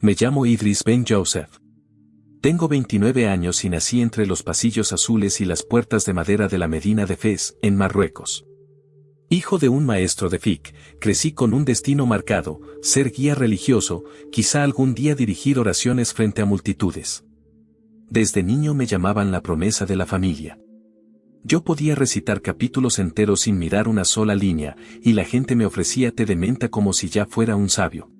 Me llamo Idris Ben Joseph. Tengo 29 años y nací entre los pasillos azules y las puertas de madera de la Medina de Fez, en Marruecos. Hijo de un maestro de fiqh, crecí con un destino marcado, ser guía religioso, quizá algún día dirigir oraciones frente a multitudes. Desde niño me llamaban la promesa de la familia. Yo podía recitar capítulos enteros sin mirar una sola línea, y la gente me ofrecía té de menta como si ya fuera un sabio.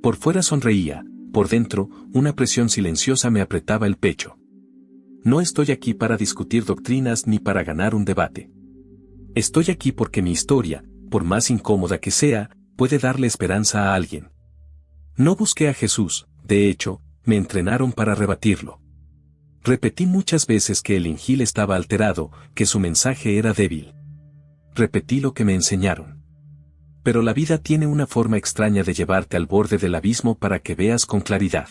Por fuera sonreía, por dentro, una presión silenciosa me apretaba el pecho. No estoy aquí para discutir doctrinas ni para ganar un debate. Estoy aquí porque mi historia, por más incómoda que sea, puede darle esperanza a alguien. No busqué a Jesús, de hecho, me entrenaron para rebatirlo. Repetí muchas veces que el Injil estaba alterado, que su mensaje era débil. Repetí lo que me enseñaron. Pero la vida tiene una forma extraña de llevarte al borde del abismo para que veas con claridad.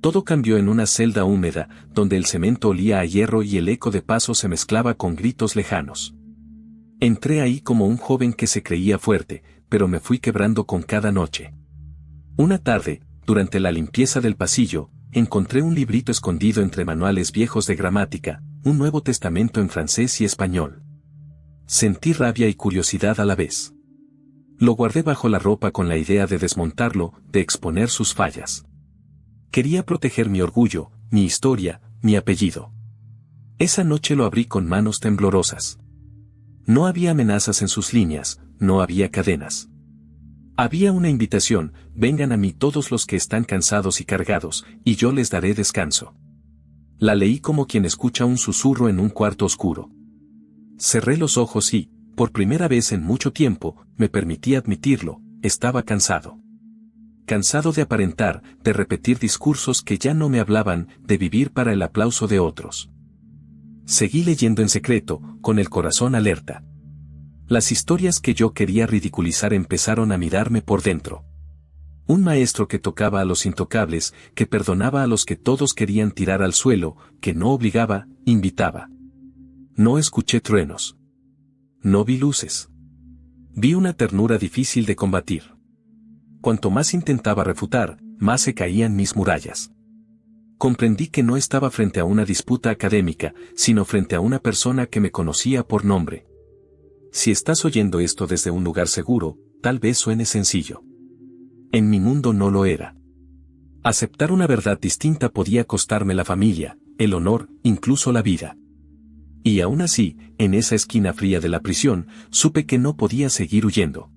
Todo cambió en una celda húmeda, donde el cemento olía a hierro y el eco de pasos se mezclaba con gritos lejanos. Entré ahí como un joven que se creía fuerte, pero me fui quebrando con cada noche. Una tarde, durante la limpieza del pasillo, encontré un librito escondido entre manuales viejos de gramática, un Nuevo Testamento en francés y español. Sentí rabia y curiosidad a la vez. Lo guardé bajo la ropa con la idea de desmontarlo, de exponer sus fallas. Quería proteger mi orgullo, mi historia, mi apellido. Esa noche lo abrí con manos temblorosas. No había amenazas en sus líneas, no había cadenas. Había una invitación: vengan a mí todos los que están cansados y cargados, y yo les daré descanso. La leí como quien escucha un susurro en un cuarto oscuro. Cerré los ojos y, por primera vez en mucho tiempo, me permití admitirlo, estaba cansado. Cansado de aparentar, de repetir discursos que ya no me hablaban, de vivir para el aplauso de otros. Seguí leyendo en secreto, con el corazón alerta. Las historias que yo quería ridiculizar empezaron a mirarme por dentro. Un maestro que tocaba a los intocables, que perdonaba a los que todos querían tirar al suelo, que no obligaba, invitaba. No escuché truenos. No vi luces. Vi una ternura difícil de combatir. Cuanto más intentaba refutar, más se caían mis murallas. Comprendí que no estaba frente a una disputa académica, sino frente a una persona que me conocía por nombre. Si estás oyendo esto desde un lugar seguro, tal vez suene sencillo. En mi mundo no lo era. Aceptar una verdad distinta podía costarme la familia, el honor, incluso la vida. Y aún así, en esa esquina fría de la prisión, supe que no podía seguir huyendo.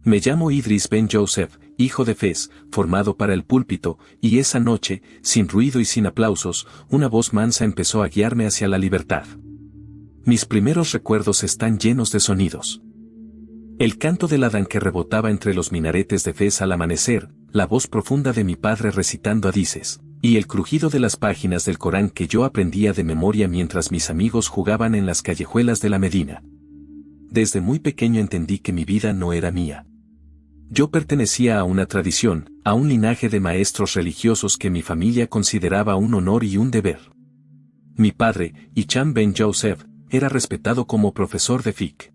Me llamo Idris Ben Joseph, hijo de Fez, formado para el púlpito, y esa noche, sin ruido y sin aplausos, una voz mansa empezó a guiarme hacia la libertad. Mis primeros recuerdos están llenos de sonidos. El canto del Adán que rebotaba entre los minaretes de Fez al amanecer, la voz profunda de mi padre recitando hadices, y el crujido de las páginas del Corán que yo aprendía de memoria mientras mis amigos jugaban en las callejuelas de la Medina. Desde muy pequeño entendí que mi vida no era mía. Yo pertenecía a una tradición, a un linaje de maestros religiosos que mi familia consideraba un honor y un deber. Mi padre, Hicham Ben Joseph, era respetado como profesor de fiqh.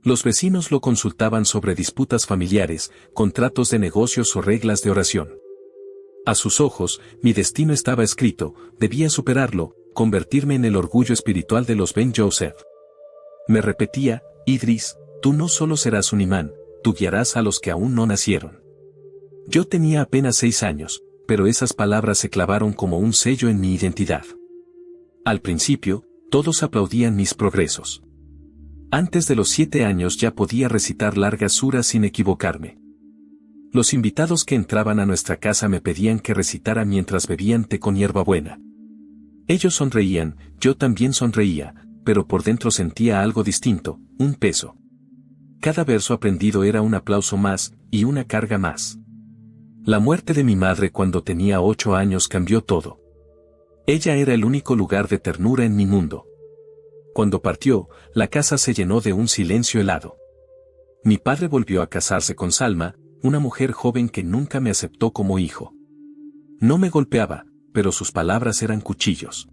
Los vecinos lo consultaban sobre disputas familiares, contratos de negocios o reglas de oración. A sus ojos, mi destino estaba escrito, debía superarlo, convertirme en el orgullo espiritual de los Ben Joseph. Me repetía: Idris, tú no solo serás un imán, tú guiarás a los que aún no nacieron. Yo tenía apenas 6 años, pero esas palabras se clavaron como un sello en mi identidad. Al principio, todos aplaudían mis progresos. Antes de los 7 años ya podía recitar largas suras sin equivocarme. Los invitados que entraban a nuestra casa me pedían que recitara mientras bebían té con hierbabuena. Ellos sonreían, yo también sonreía, pero por dentro sentía algo distinto, un peso. Cada verso aprendido era un aplauso más, y una carga más. La muerte de mi madre cuando tenía 8 años cambió todo. Ella era el único lugar de ternura en mi mundo. Cuando partió, la casa se llenó de un silencio helado. Mi padre volvió a casarse con Salma, una mujer joven que nunca me aceptó como hijo. No me golpeaba, pero sus palabras eran cuchillos.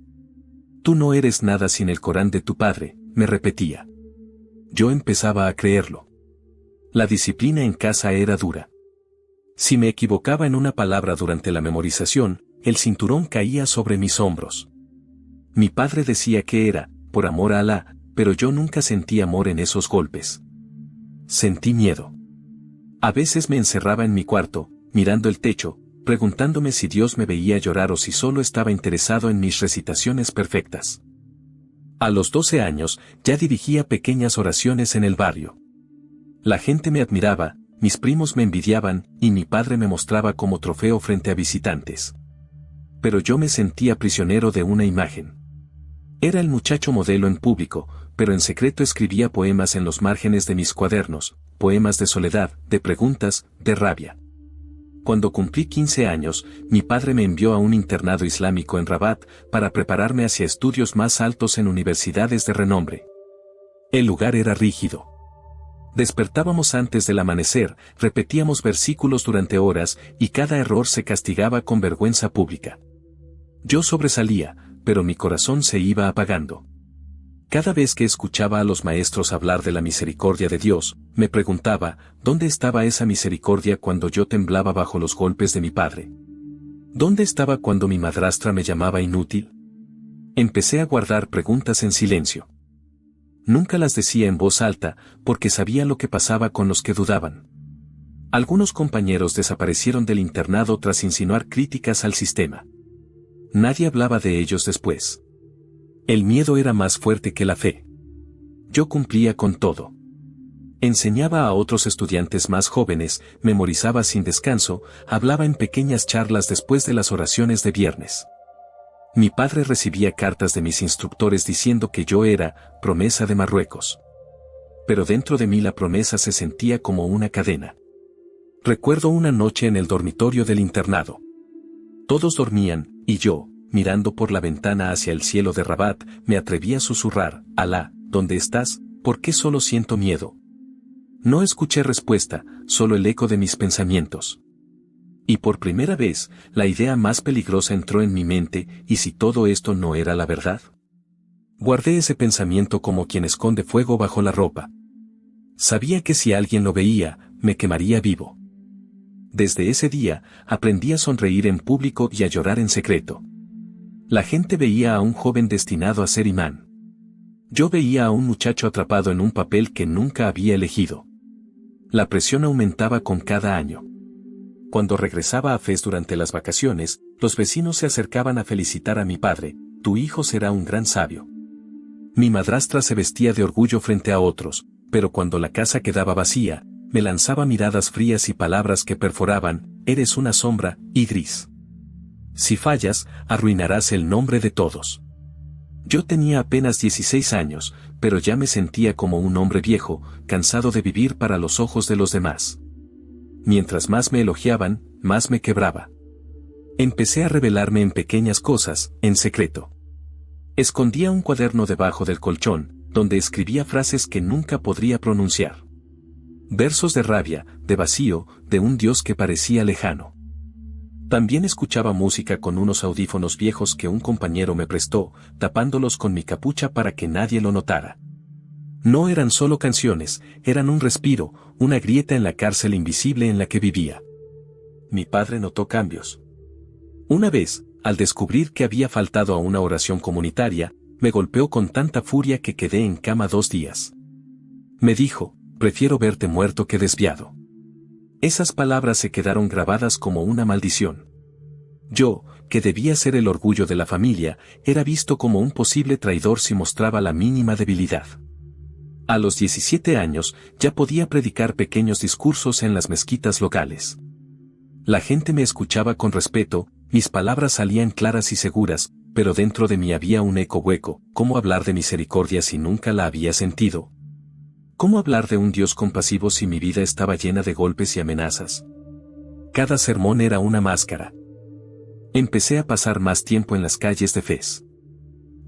Tú no eres nada sin el Corán de tu padre, me repetía. Yo empezaba a creerlo. La disciplina en casa era dura. Si me equivocaba en una palabra durante la memorización, el cinturón caía sobre mis hombros. Mi padre decía que era, por amor a Alá, pero yo nunca sentí amor en esos golpes. Sentí miedo. A veces me encerraba en mi cuarto, mirando el techo, preguntándome si Dios me veía llorar o si solo estaba interesado en mis recitaciones perfectas. A los 12 años, ya dirigía pequeñas oraciones en el barrio. La gente me admiraba, mis primos me envidiaban, y mi padre me mostraba como trofeo frente a visitantes. Pero yo me sentía prisionero de una imagen. Era el muchacho modelo en público, pero en secreto escribía poemas en los márgenes de mis cuadernos, poemas de soledad, de preguntas, de rabia. Cuando cumplí 15 años, mi padre me envió a un internado islámico en Rabat para prepararme hacia estudios más altos en universidades de renombre. El lugar era rígido. Despertábamos antes del amanecer, repetíamos versículos durante horas y cada error se castigaba con vergüenza pública. Yo sobresalía, pero mi corazón se iba apagando. Cada vez que escuchaba a los maestros hablar de la misericordia de Dios, me preguntaba, ¿dónde estaba esa misericordia cuando yo temblaba bajo los golpes de mi padre? ¿Dónde estaba cuando mi madrastra me llamaba inútil? Empecé a guardar preguntas en silencio. Nunca las decía en voz alta, porque sabía lo que pasaba con los que dudaban. Algunos compañeros desaparecieron del internado tras insinuar críticas al sistema. Nadie hablaba de ellos después. El miedo era más fuerte que la fe. Yo cumplía con todo. Enseñaba a otros estudiantes más jóvenes, memorizaba sin descanso, hablaba en pequeñas charlas después de las oraciones de viernes. Mi padre recibía cartas de mis instructores diciendo que yo era promesa de Marruecos. Pero dentro de mí la promesa se sentía como una cadena. Recuerdo una noche en el dormitorio del internado. Todos dormían, y yo, mirando por la ventana hacia el cielo de Rabat, me atreví a susurrar, Alá, ¿dónde estás? ¿Por qué solo siento miedo? No escuché respuesta, solo el eco de mis pensamientos. Y por primera vez, la idea más peligrosa entró en mi mente, ¿y si todo esto no era la verdad? Guardé ese pensamiento como quien esconde fuego bajo la ropa. Sabía que si alguien lo veía, me quemaría vivo. Desde ese día, aprendí a sonreír en público y a llorar en secreto. La gente veía a un joven destinado a ser imán. Yo veía a un muchacho atrapado en un papel que nunca había elegido. La presión aumentaba con cada año. Cuando regresaba a Fez durante las vacaciones, los vecinos se acercaban a felicitar a mi padre, tu hijo será un gran sabio. Mi madrastra se vestía de orgullo frente a otros, pero cuando la casa quedaba vacía, me lanzaba miradas frías y palabras que perforaban, eres una sombra, Idris. Si fallas, arruinarás el nombre de todos. Yo tenía apenas 16 años, pero ya me sentía como un hombre viejo, cansado de vivir para los ojos de los demás. Mientras más me elogiaban, más me quebraba. Empecé a revelarme en pequeñas cosas, en secreto. Escondía un cuaderno debajo del colchón, donde escribía frases que nunca podría pronunciar. Versos de rabia, de vacío, de un Dios que parecía lejano. También escuchaba música con unos audífonos viejos que un compañero me prestó, tapándolos con mi capucha para que nadie lo notara. No eran solo canciones, eran un respiro, una grieta en la cárcel invisible en la que vivía. Mi padre notó cambios. Una vez, al descubrir que había faltado a una oración comunitaria, me golpeó con tanta furia que quedé en cama 2 días. Me dijo, prefiero verte muerto que desviado. Esas palabras se quedaron grabadas como una maldición. Yo, que debía ser el orgullo de la familia, era visto como un posible traidor si mostraba la mínima debilidad. A los 17 años, ya podía predicar pequeños discursos en las mezquitas locales. La gente me escuchaba con respeto, mis palabras salían claras y seguras, pero dentro de mí había un eco hueco. ¿Cómo hablar de misericordia si nunca la había sentido? ¿Cómo hablar de un Dios compasivo si mi vida estaba llena de golpes y amenazas? Cada sermón era una máscara. Empecé a pasar más tiempo en las calles de Fez.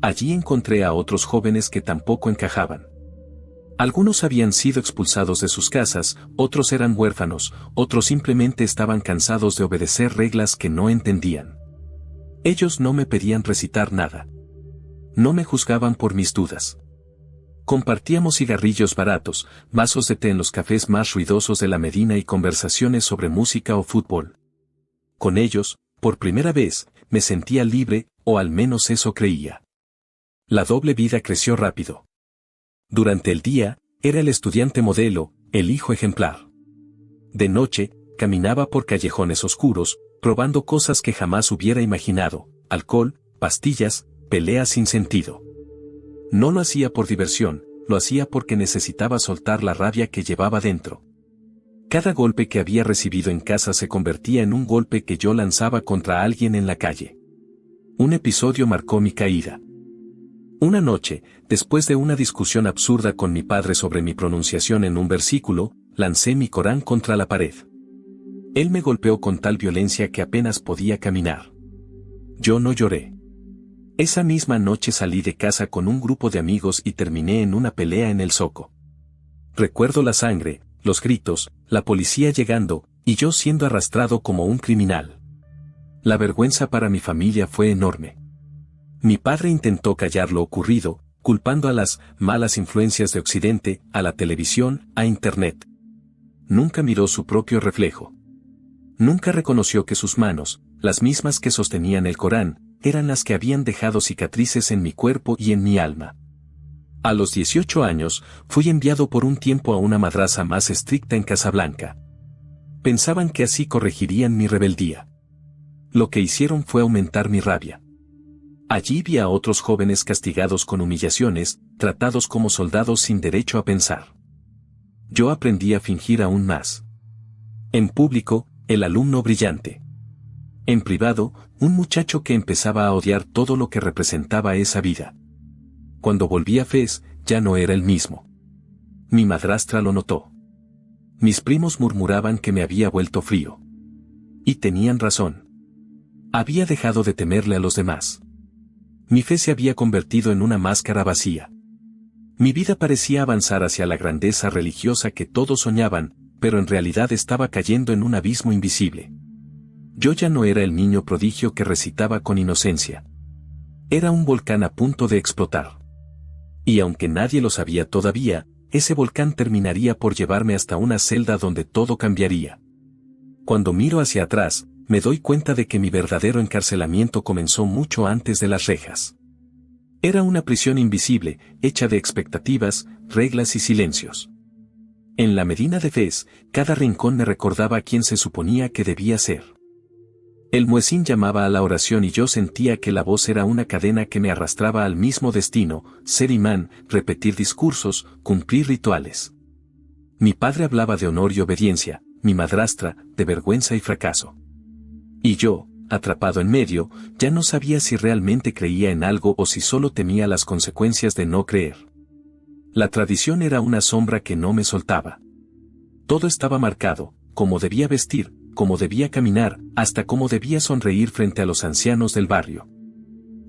Allí encontré a otros jóvenes que tampoco encajaban. Algunos habían sido expulsados de sus casas, otros eran huérfanos, otros simplemente estaban cansados de obedecer reglas que no entendían. Ellos no me pedían recitar nada. No me juzgaban por mis dudas. Compartíamos cigarrillos baratos, vasos de té en los cafés más ruidosos de la Medina y conversaciones sobre música o fútbol. Con ellos, por primera vez, me sentía libre, o al menos eso creía. La doble vida creció rápido. Durante el día, era el estudiante modelo, el hijo ejemplar. De noche, caminaba por callejones oscuros, probando cosas que jamás hubiera imaginado: alcohol, pastillas, peleas sin sentido. No lo hacía por diversión, lo hacía porque necesitaba soltar la rabia que llevaba dentro. Cada golpe que había recibido en casa se convertía en un golpe que yo lanzaba contra alguien en la calle. Un episodio marcó mi caída. Una noche, después de una discusión absurda con mi padre sobre mi pronunciación en un versículo, lancé mi Corán contra la pared. Él me golpeó con tal violencia que apenas podía caminar. Yo no lloré. Esa misma noche salí de casa con un grupo de amigos y terminé en una pelea en el zoco. Recuerdo la sangre, los gritos, la policía llegando, y yo siendo arrastrado como un criminal. La vergüenza para mi familia fue enorme. Mi padre intentó callar lo ocurrido, culpando a las malas influencias de Occidente, a la televisión, a Internet. Nunca miró su propio reflejo. Nunca reconoció que sus manos, las mismas que sostenían el Corán, eran las que habían dejado cicatrices en mi cuerpo y en mi alma. A los 18 años, fui enviado por un tiempo a una madrasa más estricta en Casablanca. Pensaban que así corregirían mi rebeldía. Lo que hicieron fue aumentar mi rabia. Allí vi a otros jóvenes castigados con humillaciones, tratados como soldados sin derecho a pensar. Yo aprendí a fingir aún más. En público, el alumno brillante. En privado, un muchacho que empezaba a odiar todo lo que representaba esa vida. Cuando volví a Fez, ya no era el mismo. Mi madrastra lo notó. Mis primos murmuraban que me había vuelto frío. Y tenían razón. Había dejado de temerle a los demás. Mi fe se había convertido en una máscara vacía. Mi vida parecía avanzar hacia la grandeza religiosa que todos soñaban, pero en realidad estaba cayendo en un abismo invisible. Yo ya no era el niño prodigio que recitaba con inocencia. Era un volcán a punto de explotar. Y aunque nadie lo sabía todavía, ese volcán terminaría por llevarme hasta una celda donde todo cambiaría. Cuando miro hacia atrás, me doy cuenta de que mi verdadero encarcelamiento comenzó mucho antes de las rejas. Era una prisión invisible, hecha de expectativas, reglas y silencios. En la Medina de Fez, cada rincón me recordaba a quien se suponía que debía ser. El muezín llamaba a la oración y yo sentía que la voz era una cadena que me arrastraba al mismo destino: ser imán, repetir discursos, cumplir rituales. Mi padre hablaba de honor y obediencia, mi madrastra, de vergüenza y fracaso. Y yo, atrapado en medio, ya no sabía si realmente creía en algo o si solo temía las consecuencias de no creer. La tradición era una sombra que no me soltaba. Todo estaba marcado: cómo debía vestir, cómo debía caminar, hasta cómo debía sonreír frente a los ancianos del barrio.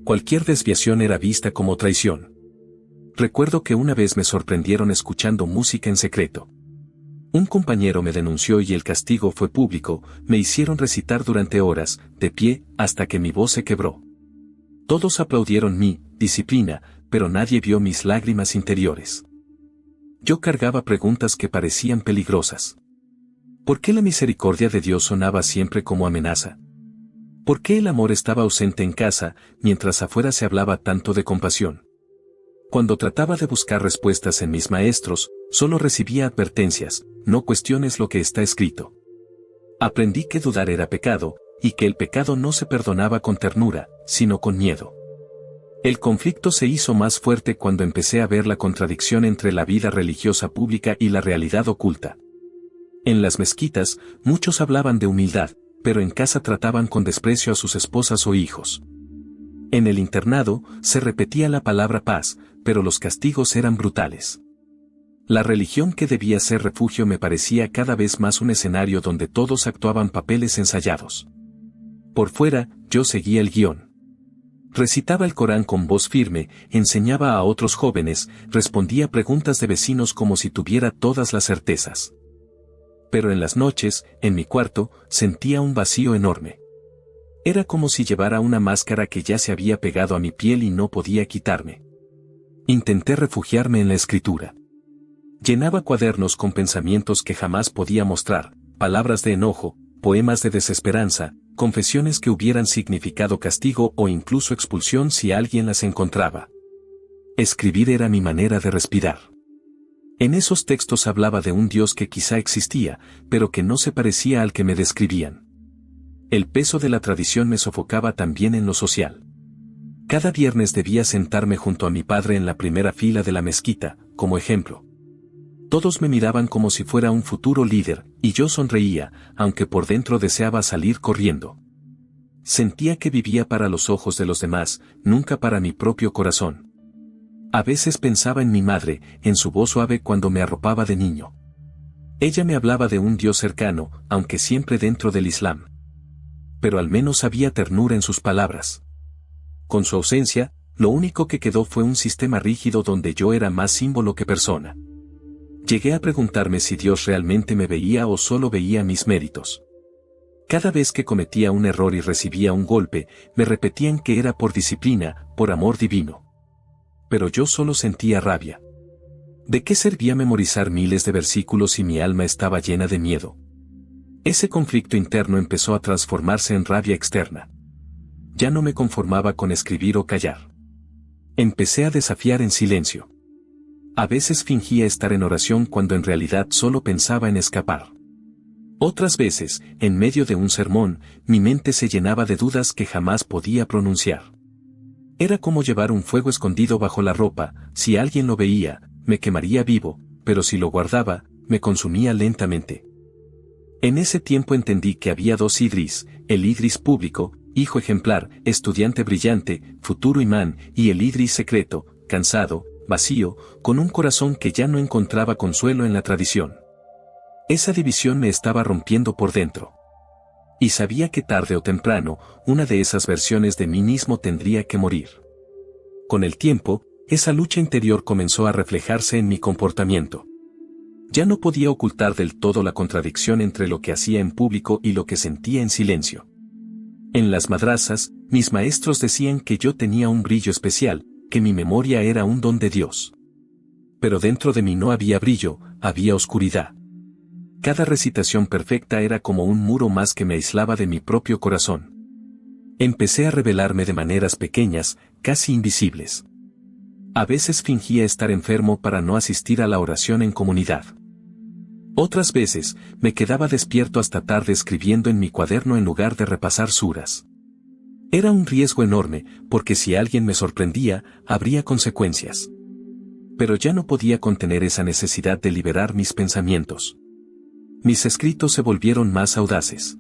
Cualquier desviación era vista como traición. Recuerdo que una vez me sorprendieron escuchando música en secreto. Un compañero me denunció y el castigo fue público: me hicieron recitar durante horas, de pie, hasta que mi voz se quebró. Todos aplaudieron mi disciplina, pero nadie vio mis lágrimas interiores. Yo cargaba preguntas que parecían peligrosas. ¿Por qué la misericordia de Dios sonaba siempre como amenaza? ¿Por qué el amor estaba ausente en casa, mientras afuera se hablaba tanto de compasión? Cuando trataba de buscar respuestas en mis maestros, solo recibía advertencias: no cuestiones lo que está escrito. Aprendí que dudar era pecado, y que el pecado no se perdonaba con ternura, sino con miedo. El conflicto se hizo más fuerte cuando empecé a ver la contradicción entre la vida religiosa pública y la realidad oculta. En las mezquitas, muchos hablaban de humildad, pero en casa trataban con desprecio a sus esposas o hijos. En el internado, se repetía la palabra paz, pero los castigos eran brutales. La religión que debía ser refugio me parecía cada vez más un escenario donde todos actuaban papeles ensayados. Por fuera, yo seguía el guión. Recitaba el Corán con voz firme, enseñaba a otros jóvenes, respondía preguntas de vecinos como si tuviera todas las certezas. Pero en las noches, en mi cuarto, sentía un vacío enorme. Era como si llevara una máscara que ya se había pegado a mi piel y no podía quitarme. Intenté refugiarme en la escritura. Llenaba cuadernos con pensamientos que jamás podía mostrar, palabras de enojo, poemas de desesperanza, confesiones que hubieran significado castigo o incluso expulsión si alguien las encontraba. Escribir era mi manera de respirar. En esos textos hablaba de un Dios que quizá existía, pero que no se parecía al que me describían. El peso de la tradición me sofocaba también en lo social. Cada viernes debía sentarme junto a mi padre en la primera fila de la mezquita, como ejemplo. Todos me miraban como si fuera un futuro líder, y yo sonreía, aunque por dentro deseaba salir corriendo. Sentía que vivía para los ojos de los demás, nunca para mi propio corazón. A veces pensaba en mi madre, en su voz suave cuando me arropaba de niño. Ella me hablaba de un Dios cercano, aunque siempre dentro del Islam. Pero al menos había ternura en sus palabras. Con su ausencia, lo único que quedó fue un sistema rígido donde yo era más símbolo que persona. Llegué a preguntarme si Dios realmente me veía o solo veía mis méritos. Cada vez que cometía un error y recibía un golpe, me repetían que era por disciplina, por amor divino. Pero yo solo sentía rabia. ¿De qué servía memorizar miles de versículos si mi alma estaba llena de miedo? Ese conflicto interno empezó a transformarse en rabia externa. Ya no me conformaba con escribir o callar. Empecé a desafiar en silencio. A veces fingía estar en oración cuando en realidad solo pensaba en escapar. Otras veces, en medio de un sermón, mi mente se llenaba de dudas que jamás podía pronunciar. Era como llevar un fuego escondido bajo la ropa, si alguien lo veía, me quemaría vivo, pero si lo guardaba, me consumía lentamente. En ese tiempo entendí que había dos Idris, el Idris público, hijo ejemplar, estudiante brillante, futuro imán, y el Idris secreto, cansado, vacío, con un corazón que ya no encontraba consuelo en la tradición. Esa división me estaba rompiendo por dentro. Y sabía que tarde o temprano, una de esas versiones de mí mismo tendría que morir. Con el tiempo, esa lucha interior comenzó a reflejarse en mi comportamiento. Ya no podía ocultar del todo la contradicción entre lo que hacía en público y lo que sentía en silencio. En las madrasas, mis maestros decían que yo tenía un brillo especial, que mi memoria era un don de Dios. Pero dentro de mí no había brillo, había oscuridad. Cada recitación perfecta era como un muro más que me aislaba de mi propio corazón. Empecé a revelarme de maneras pequeñas, casi invisibles. A veces fingía estar enfermo para no asistir a la oración en comunidad. Otras veces, me quedaba despierto hasta tarde escribiendo en mi cuaderno en lugar de repasar suras. Era un riesgo enorme, porque si alguien me sorprendía, habría consecuencias. Pero ya no podía contener esa necesidad de liberar mis pensamientos. Mis escritos se volvieron más audaces.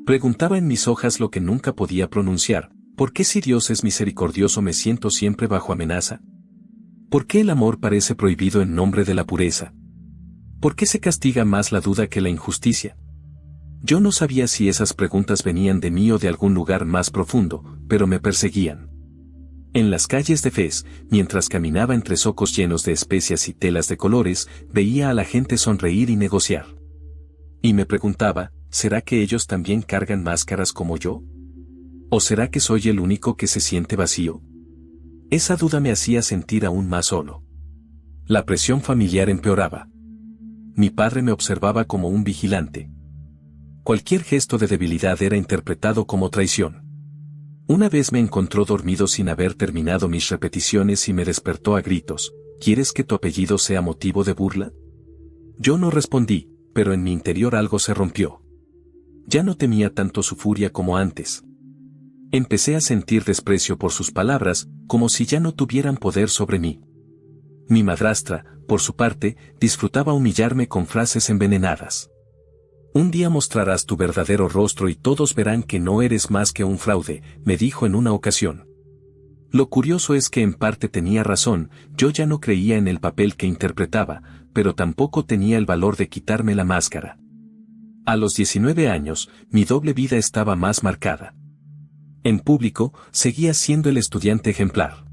Preguntaba en mis hojas lo que nunca podía pronunciar: ¿por qué si Dios es misericordioso me siento siempre bajo amenaza? ¿Por qué el amor parece prohibido en nombre de la pureza? ¿Por qué se castiga más la duda que la injusticia? Yo no sabía si esas preguntas venían de mí o de algún lugar más profundo, pero me perseguían. En las calles de Fez, mientras caminaba entre zocos llenos de especias y telas de colores, veía a la gente sonreír y negociar. Y me preguntaba, ¿será que ellos también cargan máscaras como yo? ¿O será que soy el único que se siente vacío? Esa duda me hacía sentir aún más solo. La presión familiar empeoraba. Mi padre me observaba como un vigilante. Cualquier gesto de debilidad era interpretado como traición. Una vez me encontró dormido sin haber terminado mis repeticiones y me despertó a gritos: ¿quieres que tu apellido sea motivo de burla? Yo no respondí, pero en mi interior algo se rompió. Ya no temía tanto su furia como antes. Empecé a sentir desprecio por sus palabras, como si ya no tuvieran poder sobre mí. Mi madrastra, por su parte, disfrutaba humillarme con frases envenenadas. Un día mostrarás tu verdadero rostro y todos verán que no eres más que un fraude, me dijo en una ocasión. Lo curioso es que en parte tenía razón, yo ya no creía en el papel que interpretaba, pero tampoco tenía el valor de quitarme la máscara. A los 19 años, mi doble vida estaba más marcada. En público, seguía siendo el estudiante ejemplar.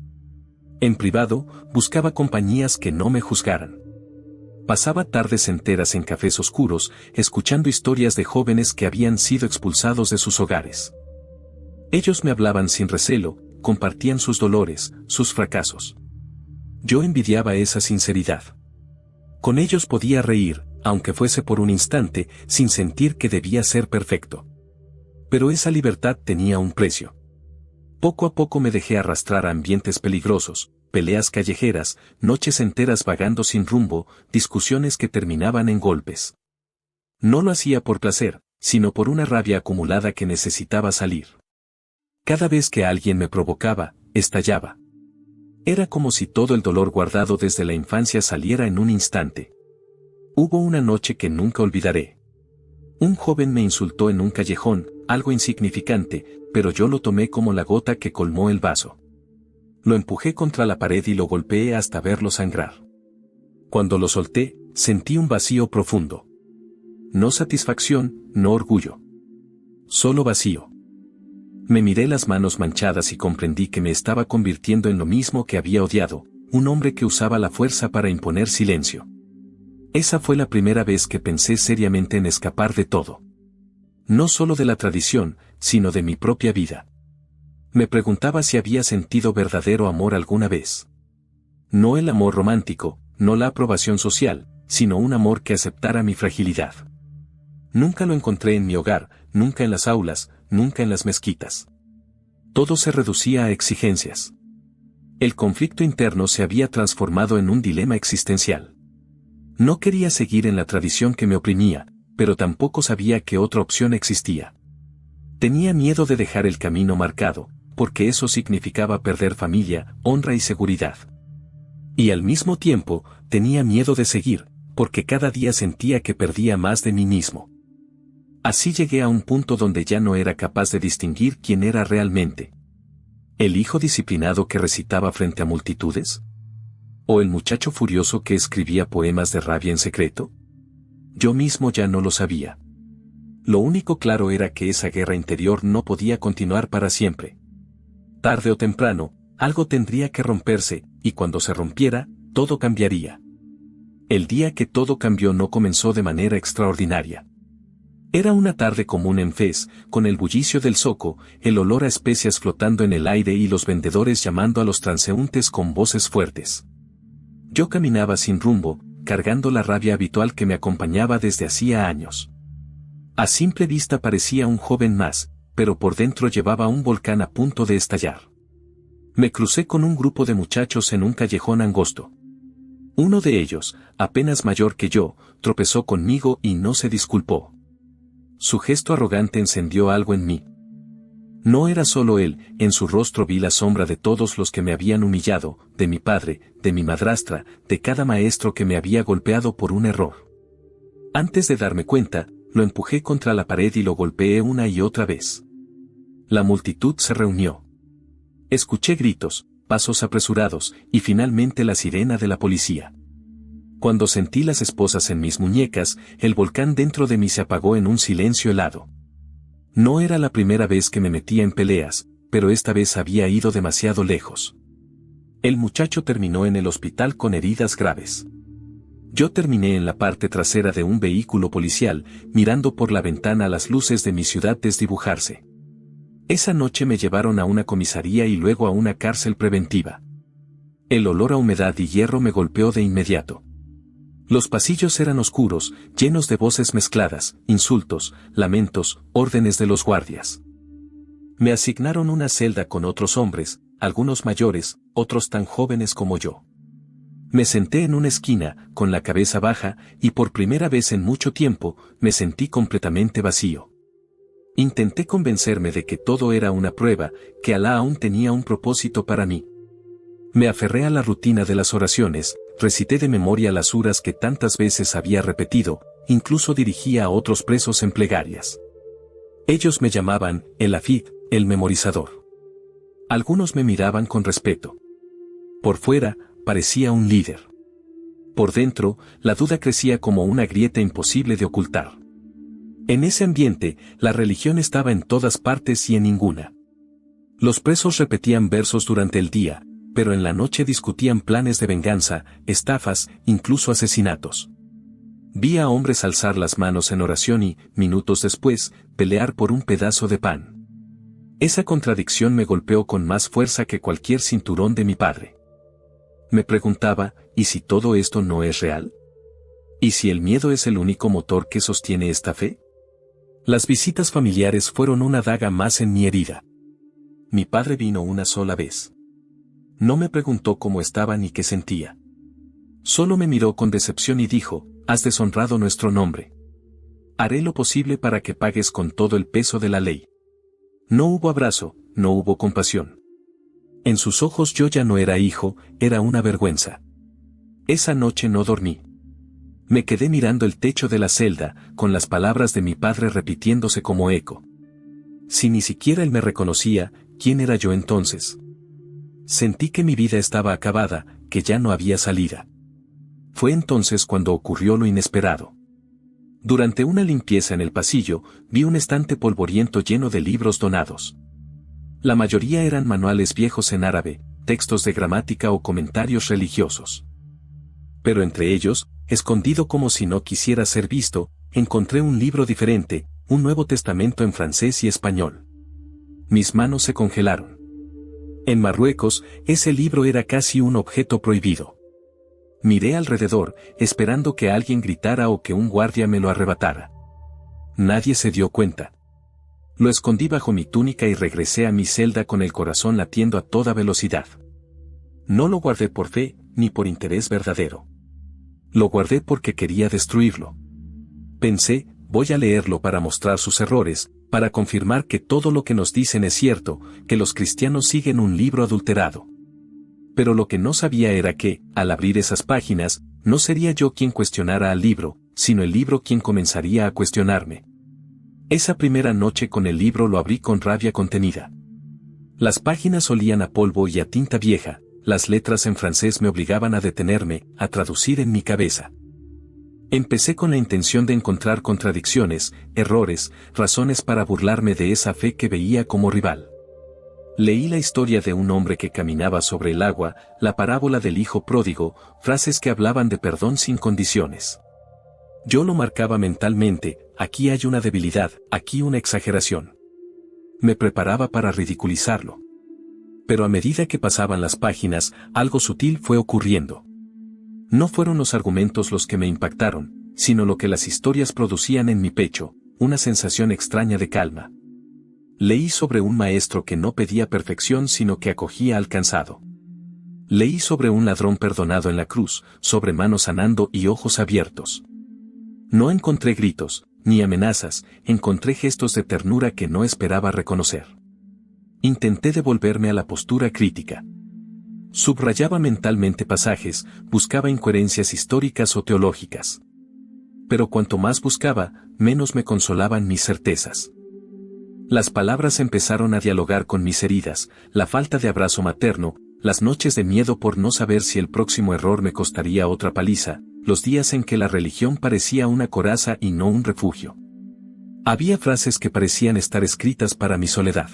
En privado, buscaba compañías que no me juzgaran. Pasaba tardes enteras en cafés oscuros, escuchando historias de jóvenes que habían sido expulsados de sus hogares. Ellos me hablaban sin recelo, compartían sus dolores, sus fracasos. Yo envidiaba esa sinceridad. Con ellos podía reír, aunque fuese por un instante, sin sentir que debía ser perfecto. Pero esa libertad tenía un precio. Poco a poco me dejé arrastrar a ambientes peligrosos, peleas callejeras, noches enteras vagando sin rumbo, discusiones que terminaban en golpes. No lo hacía por placer, sino por una rabia acumulada que necesitaba salir. Cada vez que alguien me provocaba, estallaba. Era como si todo el dolor guardado desde la infancia saliera en un instante. Hubo una noche que nunca olvidaré. Un joven me insultó en un callejón, algo insignificante, pero yo lo tomé como la gota que colmó el vaso. Lo empujé contra la pared y lo golpeé hasta verlo sangrar. Cuando lo solté, sentí un vacío profundo. No satisfacción, no orgullo. Solo vacío. Me miré las manos manchadas y comprendí que me estaba convirtiendo en lo mismo que había odiado, un hombre que usaba la fuerza para imponer silencio. Esa fue la primera vez que pensé seriamente en escapar de todo. No solo de la tradición, sino de mi propia vida. Me preguntaba si había sentido verdadero amor alguna vez. No el amor romántico, no la aprobación social, sino un amor que aceptara mi fragilidad. Nunca lo encontré en mi hogar, nunca en las aulas, nunca en las mezquitas. Todo se reducía a exigencias. El conflicto interno se había transformado en un dilema existencial. No quería seguir en la tradición que me oprimía, pero tampoco sabía que otra opción existía. Tenía miedo de dejar el camino marcado, porque eso significaba perder familia, honra y seguridad. Y al mismo tiempo, tenía miedo de seguir, porque cada día sentía que perdía más de mí mismo. Así llegué a un punto donde ya no era capaz de distinguir quién era realmente. ¿El hijo disciplinado que recitaba frente a multitudes? ¿O el muchacho furioso que escribía poemas de rabia en secreto? Yo mismo ya no lo sabía. Lo único claro era que esa guerra interior no podía continuar para siempre. Tarde o temprano, algo tendría que romperse, y cuando se rompiera, todo cambiaría. El día que todo cambió no comenzó de manera extraordinaria. Era una tarde común en Fez, con el bullicio del zoco, el olor a especias flotando en el aire y los vendedores llamando a los transeúntes con voces fuertes. Yo caminaba sin rumbo, cargando la rabia habitual que me acompañaba desde hacía años. A simple vista parecía un joven más, pero por dentro llevaba un volcán a punto de estallar. Me crucé con un grupo de muchachos en un callejón angosto. Uno de ellos, apenas mayor que yo, tropezó conmigo y no se disculpó. Su gesto arrogante encendió algo en mí. No era solo él, en su rostro vi la sombra de todos los que me habían humillado, de mi padre, de mi madrastra, de cada maestro que me había golpeado por un error. Antes de darme cuenta, lo empujé contra la pared y lo golpeé una y otra vez. La multitud se reunió. Escuché gritos, pasos apresurados, y finalmente la sirena de la policía. Cuando sentí las esposas en mis muñecas, el volcán dentro de mí se apagó en un silencio helado. No era la primera vez que me metía en peleas, pero esta vez había ido demasiado lejos. El muchacho terminó en el hospital con heridas graves. Yo terminé en la parte trasera de un vehículo policial, mirando por la ventana las luces de mi ciudad desdibujarse. Esa noche me llevaron a una comisaría y luego a una cárcel preventiva. El olor a humedad y hierro me golpeó de inmediato. Los pasillos eran oscuros, llenos de voces mezcladas, insultos, lamentos, órdenes de los guardias. Me asignaron una celda con otros hombres, algunos mayores, otros tan jóvenes como yo. Me senté en una esquina, con la cabeza baja, y por primera vez en mucho tiempo, me sentí completamente vacío. Intenté convencerme de que todo era una prueba, que Alá aún tenía un propósito para mí. Me aferré a la rutina de las oraciones, recité de memoria las suras que tantas veces había repetido, incluso dirigía a otros presos en plegarias. Ellos me llamaban el Hafid, el memorizador. Algunos me miraban con respeto. Por fuera, parecía un líder. Por dentro, la duda crecía como una grieta imposible de ocultar. En ese ambiente, la religión estaba en todas partes y en ninguna. Los presos repetían versos durante el día, pero en la noche discutían planes de venganza, estafas, incluso asesinatos. Vi a hombres alzar las manos en oración y, minutos después, pelear por un pedazo de pan. Esa contradicción me golpeó con más fuerza que cualquier cinturón de mi padre. Me preguntaba, ¿y si todo esto no es real? ¿Y si el miedo es el único motor que sostiene esta fe? Las visitas familiares fueron una daga más en mi herida. Mi padre vino una sola vez. No me preguntó cómo estaba ni qué sentía. Solo me miró con decepción y dijo, has deshonrado nuestro nombre. Haré lo posible para que pagues con todo el peso de la ley. No hubo abrazo, no hubo compasión. En sus ojos yo ya no era hijo, era una vergüenza. Esa noche no dormí. Me quedé mirando el techo de la celda, con las palabras de mi padre repitiéndose como eco. Si ni siquiera él me reconocía, ¿quién era yo entonces? Sentí que mi vida estaba acabada, que ya no había salida. Fue entonces cuando ocurrió lo inesperado. Durante una limpieza en el pasillo, vi un estante polvoriento lleno de libros donados. La mayoría eran manuales viejos en árabe, textos de gramática o comentarios religiosos. Pero entre ellos, escondido como si no quisiera ser visto, encontré un libro diferente, un Nuevo Testamento en francés y español. Mis manos se congelaron. En Marruecos, ese libro era casi un objeto prohibido. Miré alrededor, esperando que alguien gritara o que un guardia me lo arrebatara. Nadie se dio cuenta. Lo escondí bajo mi túnica y regresé a mi celda con el corazón latiendo a toda velocidad. No lo guardé por fe, ni por interés verdadero. Lo guardé porque quería destruirlo. Pensé, voy a leerlo para mostrar sus errores, para confirmar que todo lo que nos dicen es cierto, que los cristianos siguen un libro adulterado. Pero lo que no sabía era que, al abrir esas páginas, no sería yo quien cuestionara al libro, sino el libro quien comenzaría a cuestionarme. Esa primera noche con el libro lo abrí con rabia contenida. Las páginas olían a polvo y a tinta vieja, las letras en francés me obligaban a detenerme, a traducir en mi cabeza. Empecé con la intención de encontrar contradicciones, errores, razones para burlarme de esa fe que veía como rival. Leí la historia de un hombre que caminaba sobre el agua, la parábola del hijo pródigo, frases que hablaban de perdón sin condiciones. Yo lo marcaba mentalmente, aquí hay una debilidad, aquí una exageración. Me preparaba para ridiculizarlo. Pero a medida que pasaban las páginas, algo sutil fue ocurriendo. No fueron los argumentos los que me impactaron, sino lo que las historias producían en mi pecho, una sensación extraña de calma. Leí sobre un maestro que no pedía perfección sino que acogía al cansado. Leí sobre un ladrón perdonado en la cruz, sobre manos sanando y ojos abiertos. No encontré gritos, ni amenazas, encontré gestos de ternura que no esperaba reconocer. Intenté devolverme a la postura crítica. Subrayaba mentalmente pasajes, buscaba incoherencias históricas o teológicas. Pero cuanto más buscaba, menos me consolaban mis certezas. Las palabras empezaron a dialogar con mis heridas, la falta de abrazo materno, las noches de miedo por no saber si el próximo error me costaría otra paliza, los días en que la religión parecía una coraza y no un refugio. Había frases que parecían estar escritas para mi soledad.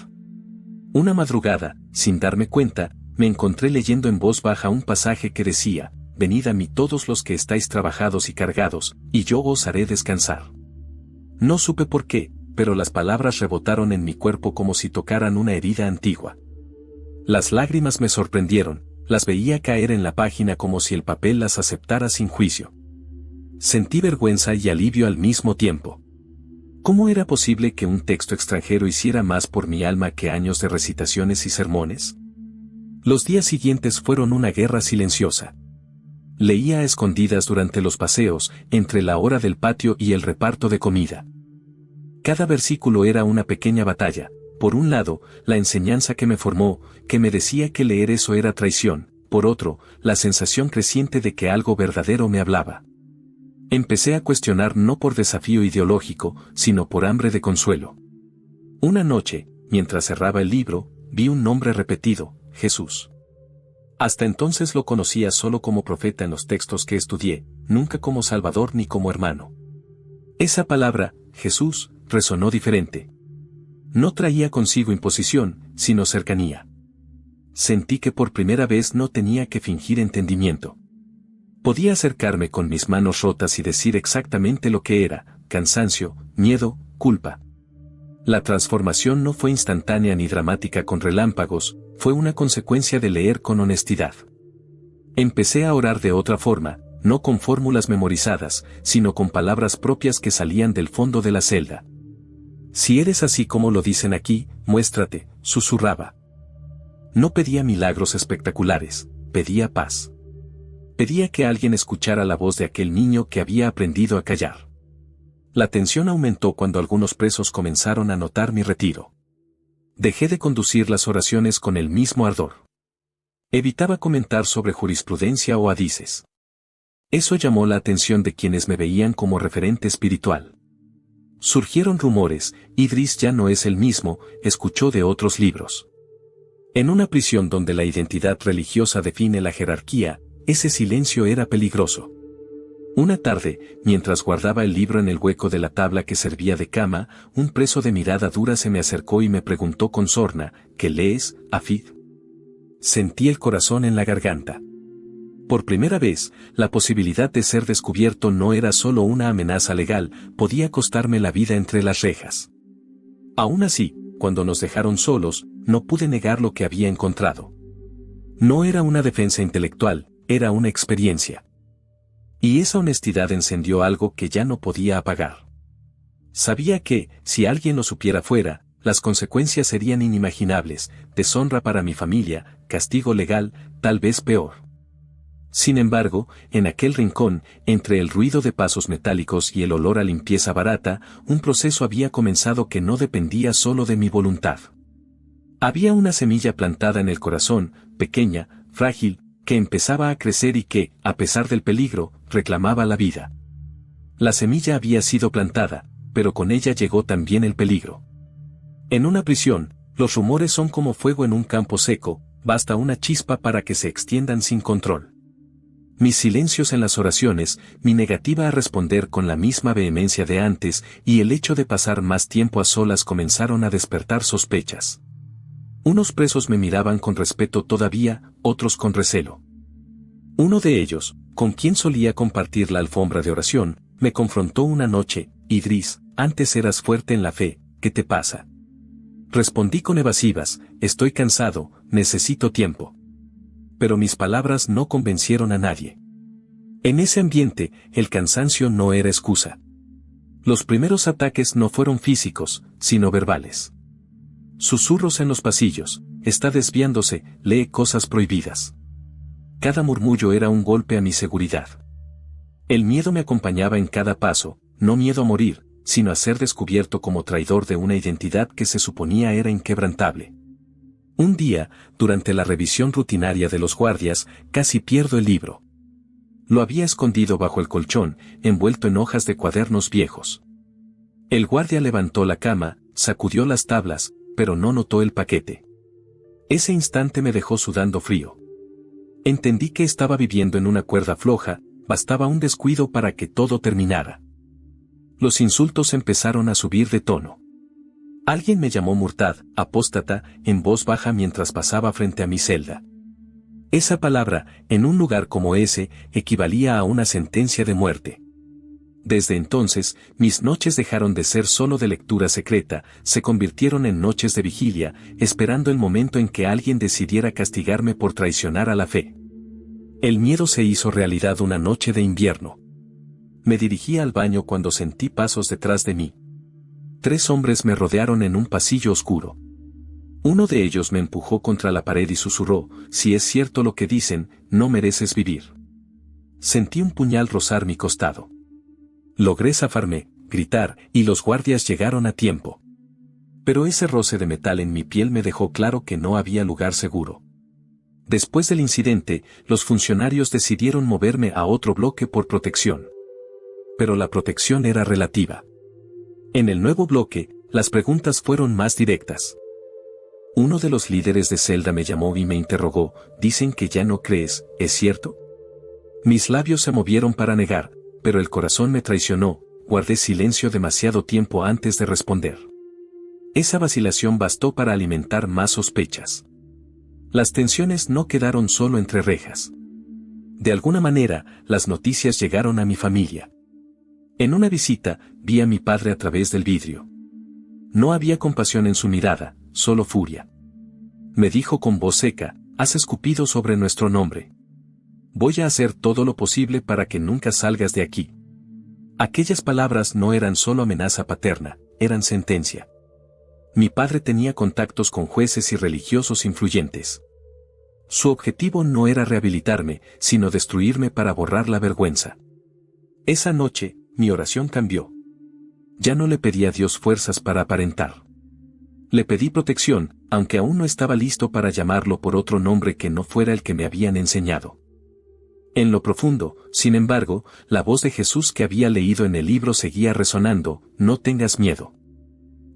Una madrugada, sin darme cuenta, me encontré leyendo en voz baja un pasaje que decía, «Venid a mí todos los que estáis trabajados y cargados, y yo os haré descansar». No supe por qué, pero las palabras rebotaron en mi cuerpo como si tocaran una herida antigua. Las lágrimas me sorprendieron, las veía caer en la página como si el papel las aceptara sin juicio. Sentí vergüenza y alivio al mismo tiempo. ¿Cómo era posible que un texto extranjero hiciera más por mi alma que años de recitaciones y sermones? Los días siguientes fueron una guerra silenciosa. Leía a escondidas durante los paseos, entre la hora del patio y el reparto de comida. Cada versículo era una pequeña batalla. Por un lado, la enseñanza que me formó, que me decía que leer eso era traición, por otro, la sensación creciente de que algo verdadero me hablaba. Empecé a cuestionar no por desafío ideológico, sino por hambre de consuelo. Una noche, mientras cerraba el libro, vi un nombre repetido, Jesús. Hasta entonces lo conocía solo como profeta en los textos que estudié, nunca como Salvador ni como hermano. Esa palabra, Jesús, resonó diferente. No traía consigo imposición, sino cercanía. Sentí que por primera vez no tenía que fingir entendimiento. Podía acercarme con mis manos rotas y decir exactamente lo que era, cansancio, miedo, culpa. La transformación no fue instantánea ni dramática con relámpagos, fue una consecuencia de leer con honestidad. Empecé a orar de otra forma, no con fórmulas memorizadas, sino con palabras propias que salían del fondo de la celda. Si eres así como lo dicen aquí, muéstrate, susurraba. No pedía milagros espectaculares, pedía paz. Pedía que alguien escuchara la voz de aquel niño que había aprendido a callar. La tensión aumentó cuando algunos presos comenzaron a notar mi retiro. Dejé de conducir las oraciones con el mismo ardor. Evitaba comentar sobre jurisprudencia o hadices. Eso llamó la atención de quienes me veían como referente espiritual. Surgieron rumores, Idris ya no es el mismo, escuchó de otros libros. En una prisión donde la identidad religiosa define la jerarquía, ese silencio era peligroso. Una tarde, mientras guardaba el libro en el hueco de la tabla que servía de cama, un preso de mirada dura se me acercó y me preguntó con sorna, ¿qué lees, Hafid? Sentí el corazón en la garganta. Por primera vez, la posibilidad de ser descubierto no era solo una amenaza legal, podía costarme la vida entre las rejas. Aún así, cuando nos dejaron solos, no pude negar lo que había encontrado. No era una defensa intelectual, era una experiencia. Y esa honestidad encendió algo que ya no podía apagar. Sabía que, si alguien lo supiera fuera, las consecuencias serían inimaginables, deshonra para mi familia, castigo legal, tal vez peor. Sin embargo, en aquel rincón, entre el ruido de pasos metálicos y el olor a limpieza barata, un proceso había comenzado que no dependía solo de mi voluntad. Había una semilla plantada en el corazón, pequeña, frágil, que empezaba a crecer y que, a pesar del peligro, reclamaba la vida. La semilla había sido plantada, pero con ella llegó también el peligro. En una prisión, los rumores son como fuego en un campo seco, basta una chispa para que se extiendan sin control. Mis silencios en las oraciones, mi negativa a responder con la misma vehemencia de antes y el hecho de pasar más tiempo a solas comenzaron a despertar sospechas. Unos presos me miraban con respeto todavía, otros con recelo. Uno de ellos, con quien solía compartir la alfombra de oración, me confrontó una noche, Idris, antes eras fuerte en la fe, ¿qué te pasa? Respondí con evasivas, estoy cansado, necesito tiempo. Pero mis palabras no convencieron a nadie. En ese ambiente, el cansancio no era excusa. Los primeros ataques no fueron físicos, sino verbales. Susurros en los pasillos, está desviándose, lee cosas prohibidas. Cada murmullo era un golpe a mi seguridad. El miedo me acompañaba en cada paso, no miedo a morir, sino a ser descubierto como traidor de una identidad que se suponía era inquebrantable. Un día, durante la revisión rutinaria de los guardias, casi pierdo el libro. Lo había escondido bajo el colchón, envuelto en hojas de cuadernos viejos. El guardia levantó la cama, sacudió las tablas, pero no notó el paquete. Ese instante me dejó sudando frío. Entendí que estaba viviendo en una cuerda floja, bastaba un descuido para que todo terminara. Los insultos empezaron a subir de tono. Alguien me llamó Murtad, apóstata, en voz baja mientras pasaba frente a mi celda. Esa palabra, en un lugar como ese, equivalía a una sentencia de muerte. Desde entonces, mis noches dejaron de ser solo de lectura secreta, se convirtieron en noches de vigilia, esperando el momento en que alguien decidiera castigarme por traicionar a la fe. El miedo se hizo realidad una noche de invierno. Me dirigí al baño cuando sentí pasos detrás de mí. 3 hombres me rodearon en un pasillo oscuro. Uno de ellos me empujó contra la pared y susurró, si es cierto lo que dicen, no mereces vivir. Sentí un puñal rozar mi costado. Logré zafarme, gritar, y los guardias llegaron a tiempo. Pero ese roce de metal en mi piel me dejó claro que no había lugar seguro. Después del incidente, los funcionarios decidieron moverme a otro bloque por protección. Pero la protección era relativa. En el nuevo bloque, las preguntas fueron más directas. Uno de los líderes de celda me llamó y me interrogó, dicen que ya no crees, ¿es cierto? Mis labios se movieron para negar, pero el corazón me traicionó, guardé silencio demasiado tiempo antes de responder. Esa vacilación bastó para alimentar más sospechas. Las tensiones no quedaron solo entre rejas. De alguna manera, las noticias llegaron a mi familia. En una visita, vi a mi padre a través del vidrio. No había compasión en su mirada, solo furia. Me dijo con voz seca, has escupido sobre nuestro nombre. Voy a hacer todo lo posible para que nunca salgas de aquí. Aquellas palabras no eran solo amenaza paterna, eran sentencia. Mi padre tenía contactos con jueces y religiosos influyentes. Su objetivo no era rehabilitarme, sino destruirme para borrar la vergüenza. Esa noche, mi oración cambió. Ya no le pedí a Dios fuerzas para aparentar. Le pedí protección, aunque aún no estaba listo para llamarlo por otro nombre que no fuera el que me habían enseñado. En lo profundo, sin embargo, la voz de Jesús que había leído en el libro seguía resonando: no tengas miedo.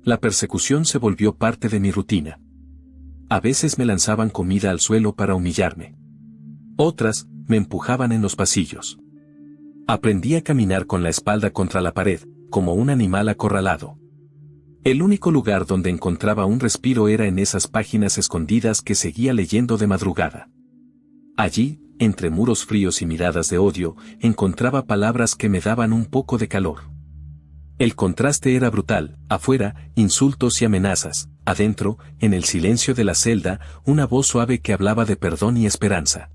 La persecución se volvió parte de mi rutina. A veces me lanzaban comida al suelo para humillarme. Otras, me empujaban en los pasillos. Aprendí a caminar con la espalda contra la pared, como un animal acorralado. El único lugar donde encontraba un respiro era en esas páginas escondidas que seguía leyendo de madrugada. Allí, entre muros fríos y miradas de odio, encontraba palabras que me daban un poco de calor. El contraste era brutal: afuera, insultos y amenazas; adentro, en el silencio de la celda, una voz suave que hablaba de perdón y esperanza.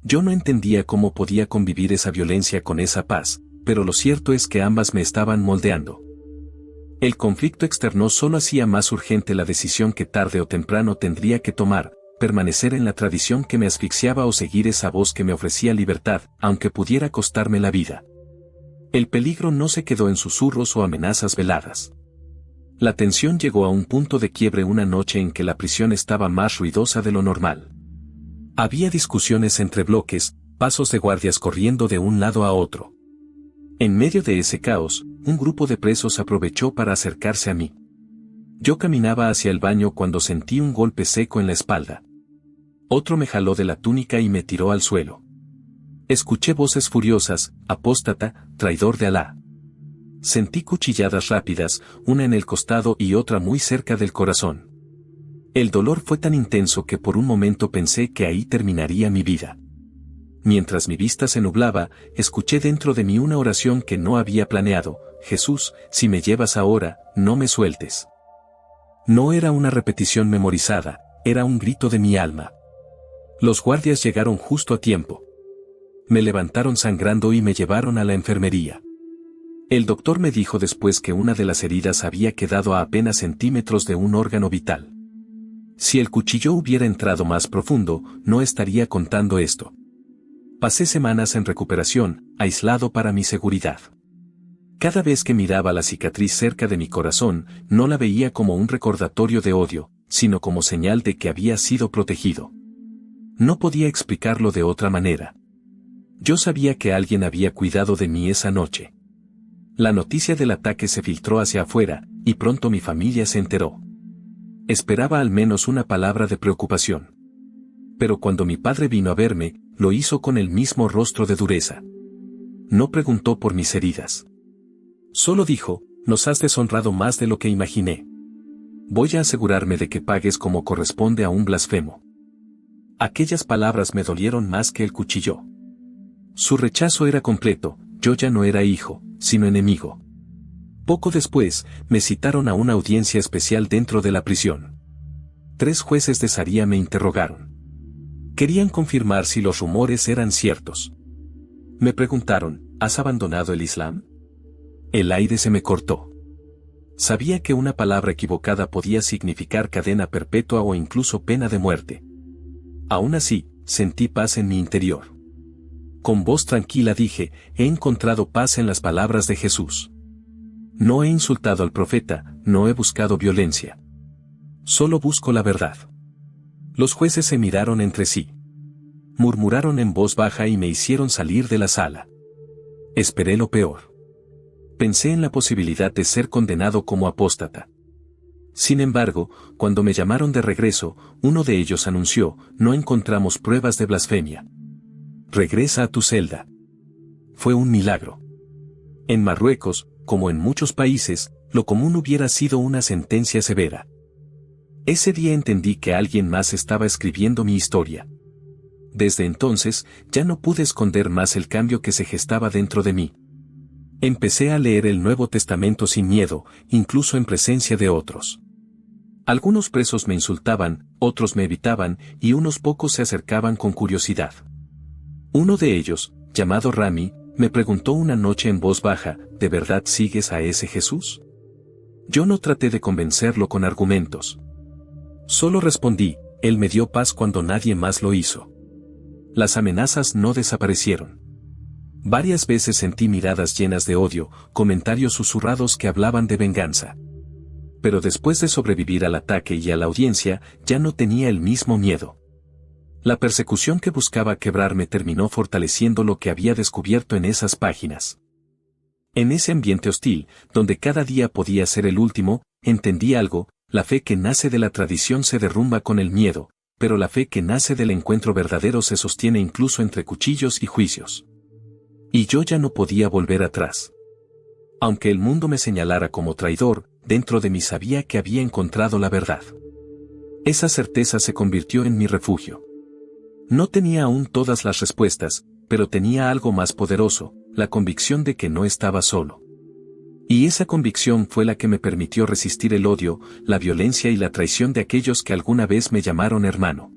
Yo no entendía cómo podía convivir esa violencia con esa paz, pero lo cierto es que ambas me estaban moldeando. El conflicto externo solo hacía más urgente la decisión que tarde o temprano tendría que tomar: permanecer en la tradición que me asfixiaba o seguir esa voz que me ofrecía libertad, aunque pudiera costarme la vida. El peligro no se quedó en susurros o amenazas veladas. La tensión llegó a un punto de quiebre una noche en que la prisión estaba más ruidosa de lo normal. Había discusiones entre bloques, pasos de guardias corriendo de un lado a otro. En medio de ese caos, un grupo de presos aprovechó para acercarse a mí. Yo caminaba hacia el baño cuando sentí un golpe seco en la espalda. Otro me jaló de la túnica y me tiró al suelo. Escuché voces furiosas: apóstata, traidor de Alá. Sentí cuchilladas rápidas, una en el costado y otra muy cerca del corazón. El dolor fue tan intenso que por un momento pensé que ahí terminaría mi vida. Mientras mi vista se nublaba, escuché dentro de mí una oración que no había planeado: Jesús, si me llevas ahora, no me sueltes. No era una repetición memorizada, era un grito de mi alma. Los guardias llegaron justo a tiempo. Me levantaron sangrando y me llevaron a la enfermería. El doctor me dijo después que una de las heridas había quedado a apenas centímetros de un órgano vital. Si el cuchillo hubiera entrado más profundo, no estaría contando esto. Pasé semanas en recuperación, aislado para mi seguridad. Cada vez que miraba la cicatriz cerca de mi corazón, no la veía como un recordatorio de odio, sino como señal de que había sido protegido. No podía explicarlo de otra manera. Yo sabía que alguien había cuidado de mí esa noche. La noticia del ataque se filtró hacia afuera, y pronto mi familia se enteró. Esperaba al menos una palabra de preocupación. Pero cuando mi padre vino a verme, lo hizo con el mismo rostro de dureza. No preguntó por mis heridas. Solo dijo: nos has deshonrado más de lo que imaginé. Voy a asegurarme de que pagues como corresponde a un blasfemo. Aquellas palabras me dolieron más que el cuchillo. Su rechazo era completo: yo ya no era hijo, sino enemigo. Poco después, me citaron a una audiencia especial dentro de la prisión. 3 jueces de Sharia me interrogaron. Querían confirmar si los rumores eran ciertos. Me preguntaron: ¿has abandonado el Islam? El aire se me cortó. Sabía que una palabra equivocada podía significar cadena perpetua o incluso pena de muerte. Aún así, sentí paz en mi interior. Con voz tranquila dije: he encontrado paz en las palabras de Jesús. No he insultado al profeta, no he buscado violencia. Solo busco la verdad. Los jueces se miraron entre sí. Murmuraron en voz baja y me hicieron salir de la sala. Esperé lo peor. Pensé en la posibilidad de ser condenado como apóstata. Sin embargo, cuando me llamaron de regreso, uno de ellos anunció: no encontramos pruebas de blasfemia. Regresa a tu celda. Fue un milagro. En Marruecos, como en muchos países, lo común hubiera sido una sentencia severa. Ese día entendí que alguien más estaba escribiendo mi historia. Desde entonces, ya no pude esconder más el cambio que se gestaba dentro de mí. Empecé a leer el Nuevo Testamento sin miedo, incluso en presencia de otros. Algunos presos me insultaban, otros me evitaban, y unos pocos se acercaban con curiosidad. Uno de ellos, llamado Rami, me preguntó una noche en voz baja, ¿de verdad sigues a ese Jesús? Yo no traté de convencerlo con argumentos. Solo respondí, él me dio paz cuando nadie más lo hizo. Las amenazas no desaparecieron. Varias veces sentí miradas llenas de odio, comentarios susurrados que hablaban de venganza. Pero después de sobrevivir al ataque y a la audiencia, ya no tenía el mismo miedo. La persecución que buscaba quebrarme terminó fortaleciendo lo que había descubierto en esas páginas. En ese ambiente hostil, donde cada día podía ser el último, entendí algo: la fe que nace de la tradición se derrumba con el miedo, pero la fe que nace del encuentro verdadero se sostiene incluso entre cuchillos y juicios. Y yo ya no podía volver atrás. Aunque el mundo me señalara como traidor, dentro de mí sabía que había encontrado la verdad. Esa certeza se convirtió en mi refugio. No tenía aún todas las respuestas, pero tenía algo más poderoso: la convicción de que no estaba solo. Y esa convicción fue la que me permitió resistir el odio, la violencia y la traición de aquellos que alguna vez me llamaron hermano.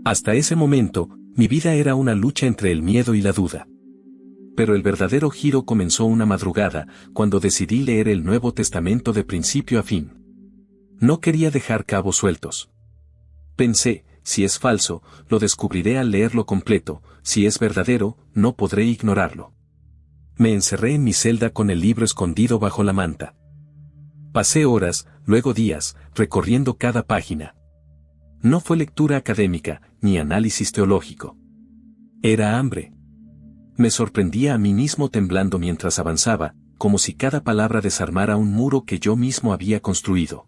Hasta ese momento, mi vida era una lucha entre el miedo y la duda. Pero el verdadero giro comenzó una madrugada, cuando decidí leer el Nuevo Testamento de principio a fin. No quería dejar cabos sueltos. Pensé, si es falso, lo descubriré al leerlo completo; si es verdadero, no podré ignorarlo. Me encerré en mi celda con el libro escondido bajo la manta. Pasé horas, luego días, recorriendo cada página. No fue lectura académica, ni análisis teológico. Era hambre. Me sorprendía a mí mismo temblando mientras avanzaba, como si cada palabra desarmara un muro que yo mismo había construido.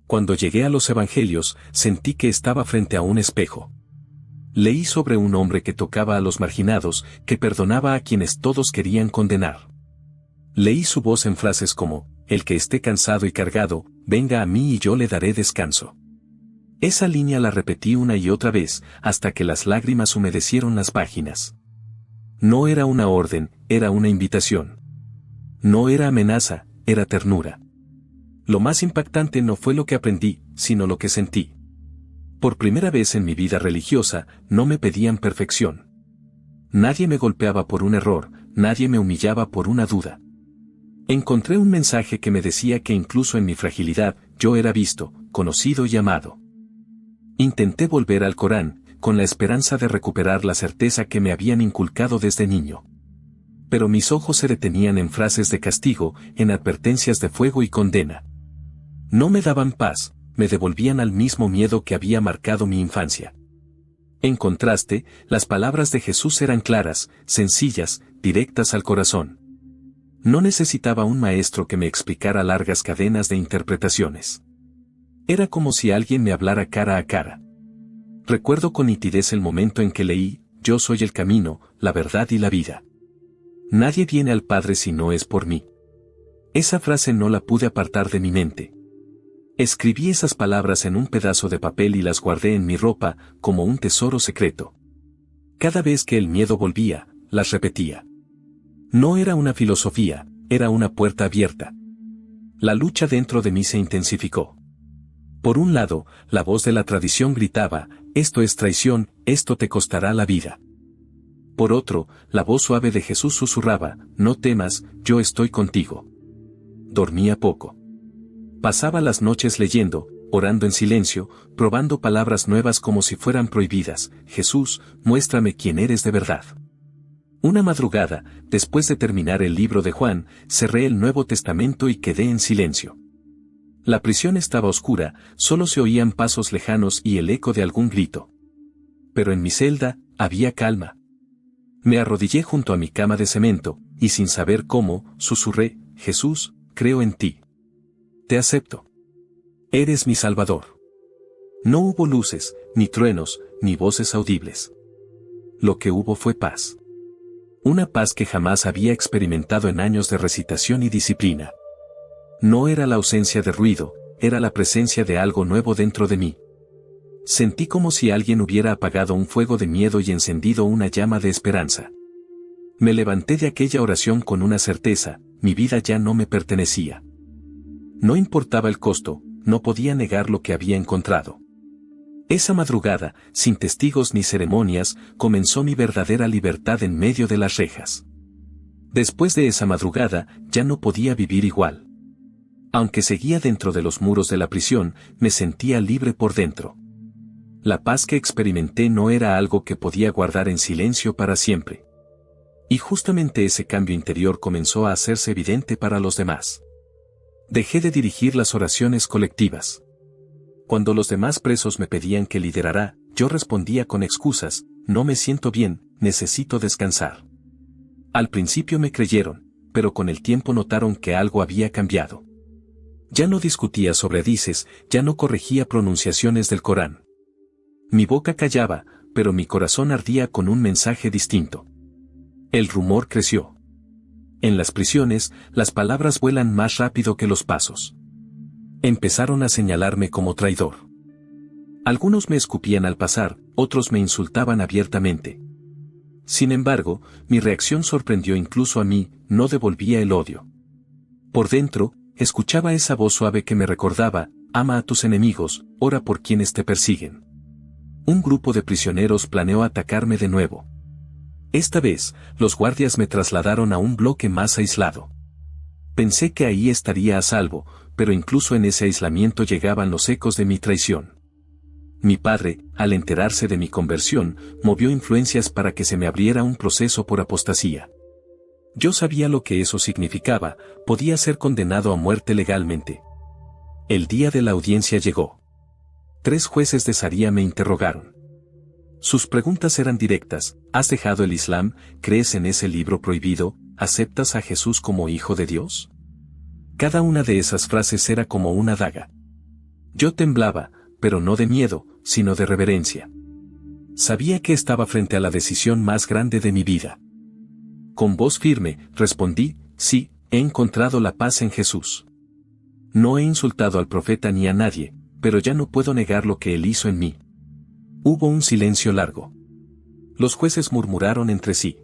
Cuando llegué a los Evangelios, sentí que estaba frente a un espejo. Leí sobre un hombre que tocaba a los marginados, que perdonaba a quienes todos querían condenar. Leí su voz en frases como: el que esté cansado y cargado, venga a mí y yo le daré descanso. Esa línea la repetí una y otra vez, hasta que las lágrimas humedecieron las páginas. No era una orden, era una invitación. No era amenaza, era ternura. Lo más impactante no fue lo que aprendí, sino lo que sentí. Por primera vez en mi vida religiosa, no me pedían perfección. Nadie me golpeaba por un error, nadie me humillaba por una duda. Encontré un mensaje que me decía que incluso en mi fragilidad, yo era visto, conocido y amado. Intenté volver al Corán, con la esperanza de recuperar la certeza que me habían inculcado desde niño. Pero mis ojos se detenían en frases de castigo, en advertencias de fuego y condena. No me daban paz, me devolvían al mismo miedo que había marcado mi infancia. En contraste, las palabras de Jesús eran claras, sencillas, directas al corazón. No necesitaba un maestro que me explicara largas cadenas de interpretaciones. Era como si alguien me hablara cara a cara. Recuerdo con nitidez el momento en que leí: yo soy el camino, la verdad y la vida. Nadie viene al Padre si no es por mí. Esa frase no la pude apartar de mi mente. Escribí esas palabras en un pedazo de papel y las guardé en mi ropa, como un tesoro secreto. Cada vez que el miedo volvía, las repetía. No era una filosofía, era una puerta abierta. La lucha dentro de mí se intensificó. Por un lado, la voz de la tradición gritaba: esto es traición, esto te costará la vida. Por otro, la voz suave de Jesús susurraba: no temas, yo estoy contigo. Dormía poco. Pasaba las noches leyendo, orando en silencio, probando palabras nuevas como si fueran prohibidas: Jesús, muéstrame quién eres de verdad. Una madrugada, después de terminar el libro de Juan, cerré el Nuevo Testamento y quedé en silencio. La prisión estaba oscura, solo se oían pasos lejanos y el eco de algún grito. Pero en mi celda, había calma. Me arrodillé junto a mi cama de cemento, y sin saber cómo, susurré: Jesús, creo en ti. Te acepto. Eres mi Salvador. No hubo luces, ni truenos, ni voces audibles. Lo que hubo fue paz. Una paz que jamás había experimentado en años de recitación y disciplina. No era la ausencia de ruido, era la presencia de algo nuevo dentro de mí. Sentí como si alguien hubiera apagado un fuego de miedo y encendido una llama de esperanza. Me levanté de aquella oración con una certeza: mi vida ya no me pertenecía. No importaba el costo, no podía negar lo que había encontrado. Esa madrugada, sin testigos ni ceremonias, comenzó mi verdadera libertad en medio de las rejas. Después de esa madrugada, ya no podía vivir igual. Aunque seguía dentro de los muros de la prisión, me sentía libre por dentro. La paz que experimenté no era algo que podía guardar en silencio para siempre. Y justamente ese cambio interior comenzó a hacerse evidente para los demás. Dejé de dirigir las oraciones colectivas. Cuando los demás presos me pedían que liderara, yo respondía con excusas: no me siento bien, necesito descansar. Al principio me creyeron, pero con el tiempo notaron que algo había cambiado. Ya no discutía sobre hadices, ya no corregía pronunciaciones del Corán. Mi boca callaba, pero mi corazón ardía con un mensaje distinto. El rumor creció. En las prisiones, las palabras vuelan más rápido que los pasos. Empezaron a señalarme como traidor. Algunos me escupían al pasar, otros me insultaban abiertamente. Sin embargo, mi reacción sorprendió incluso a mí, no devolvía el odio. Por dentro, escuchaba esa voz suave que me recordaba: ama a tus enemigos, ora por quienes te persiguen. Un grupo de prisioneros planeó atacarme de nuevo. Esta vez, los guardias me trasladaron a un bloque más aislado. Pensé que ahí estaría a salvo, pero incluso en ese aislamiento llegaban los ecos de mi traición. Mi padre, al enterarse de mi conversión, movió influencias para que se me abriera un proceso por apostasía. Yo sabía lo que eso significaba: podía ser condenado a muerte legalmente. El día de la audiencia llegó. 3 jueces de Sharia me interrogaron. Sus preguntas eran directas: ¿has dejado el Islam? ¿Crees en ese libro prohibido? ¿Aceptas a Jesús como hijo de Dios? Cada una de esas frases era como una daga. Yo temblaba, pero no de miedo, sino de reverencia. Sabía que estaba frente a la decisión más grande de mi vida. Con voz firme, respondí: sí, he encontrado la paz en Jesús. No he insultado al profeta ni a nadie, pero ya no puedo negar lo que él hizo en mí. Hubo un silencio largo. Los jueces murmuraron entre sí.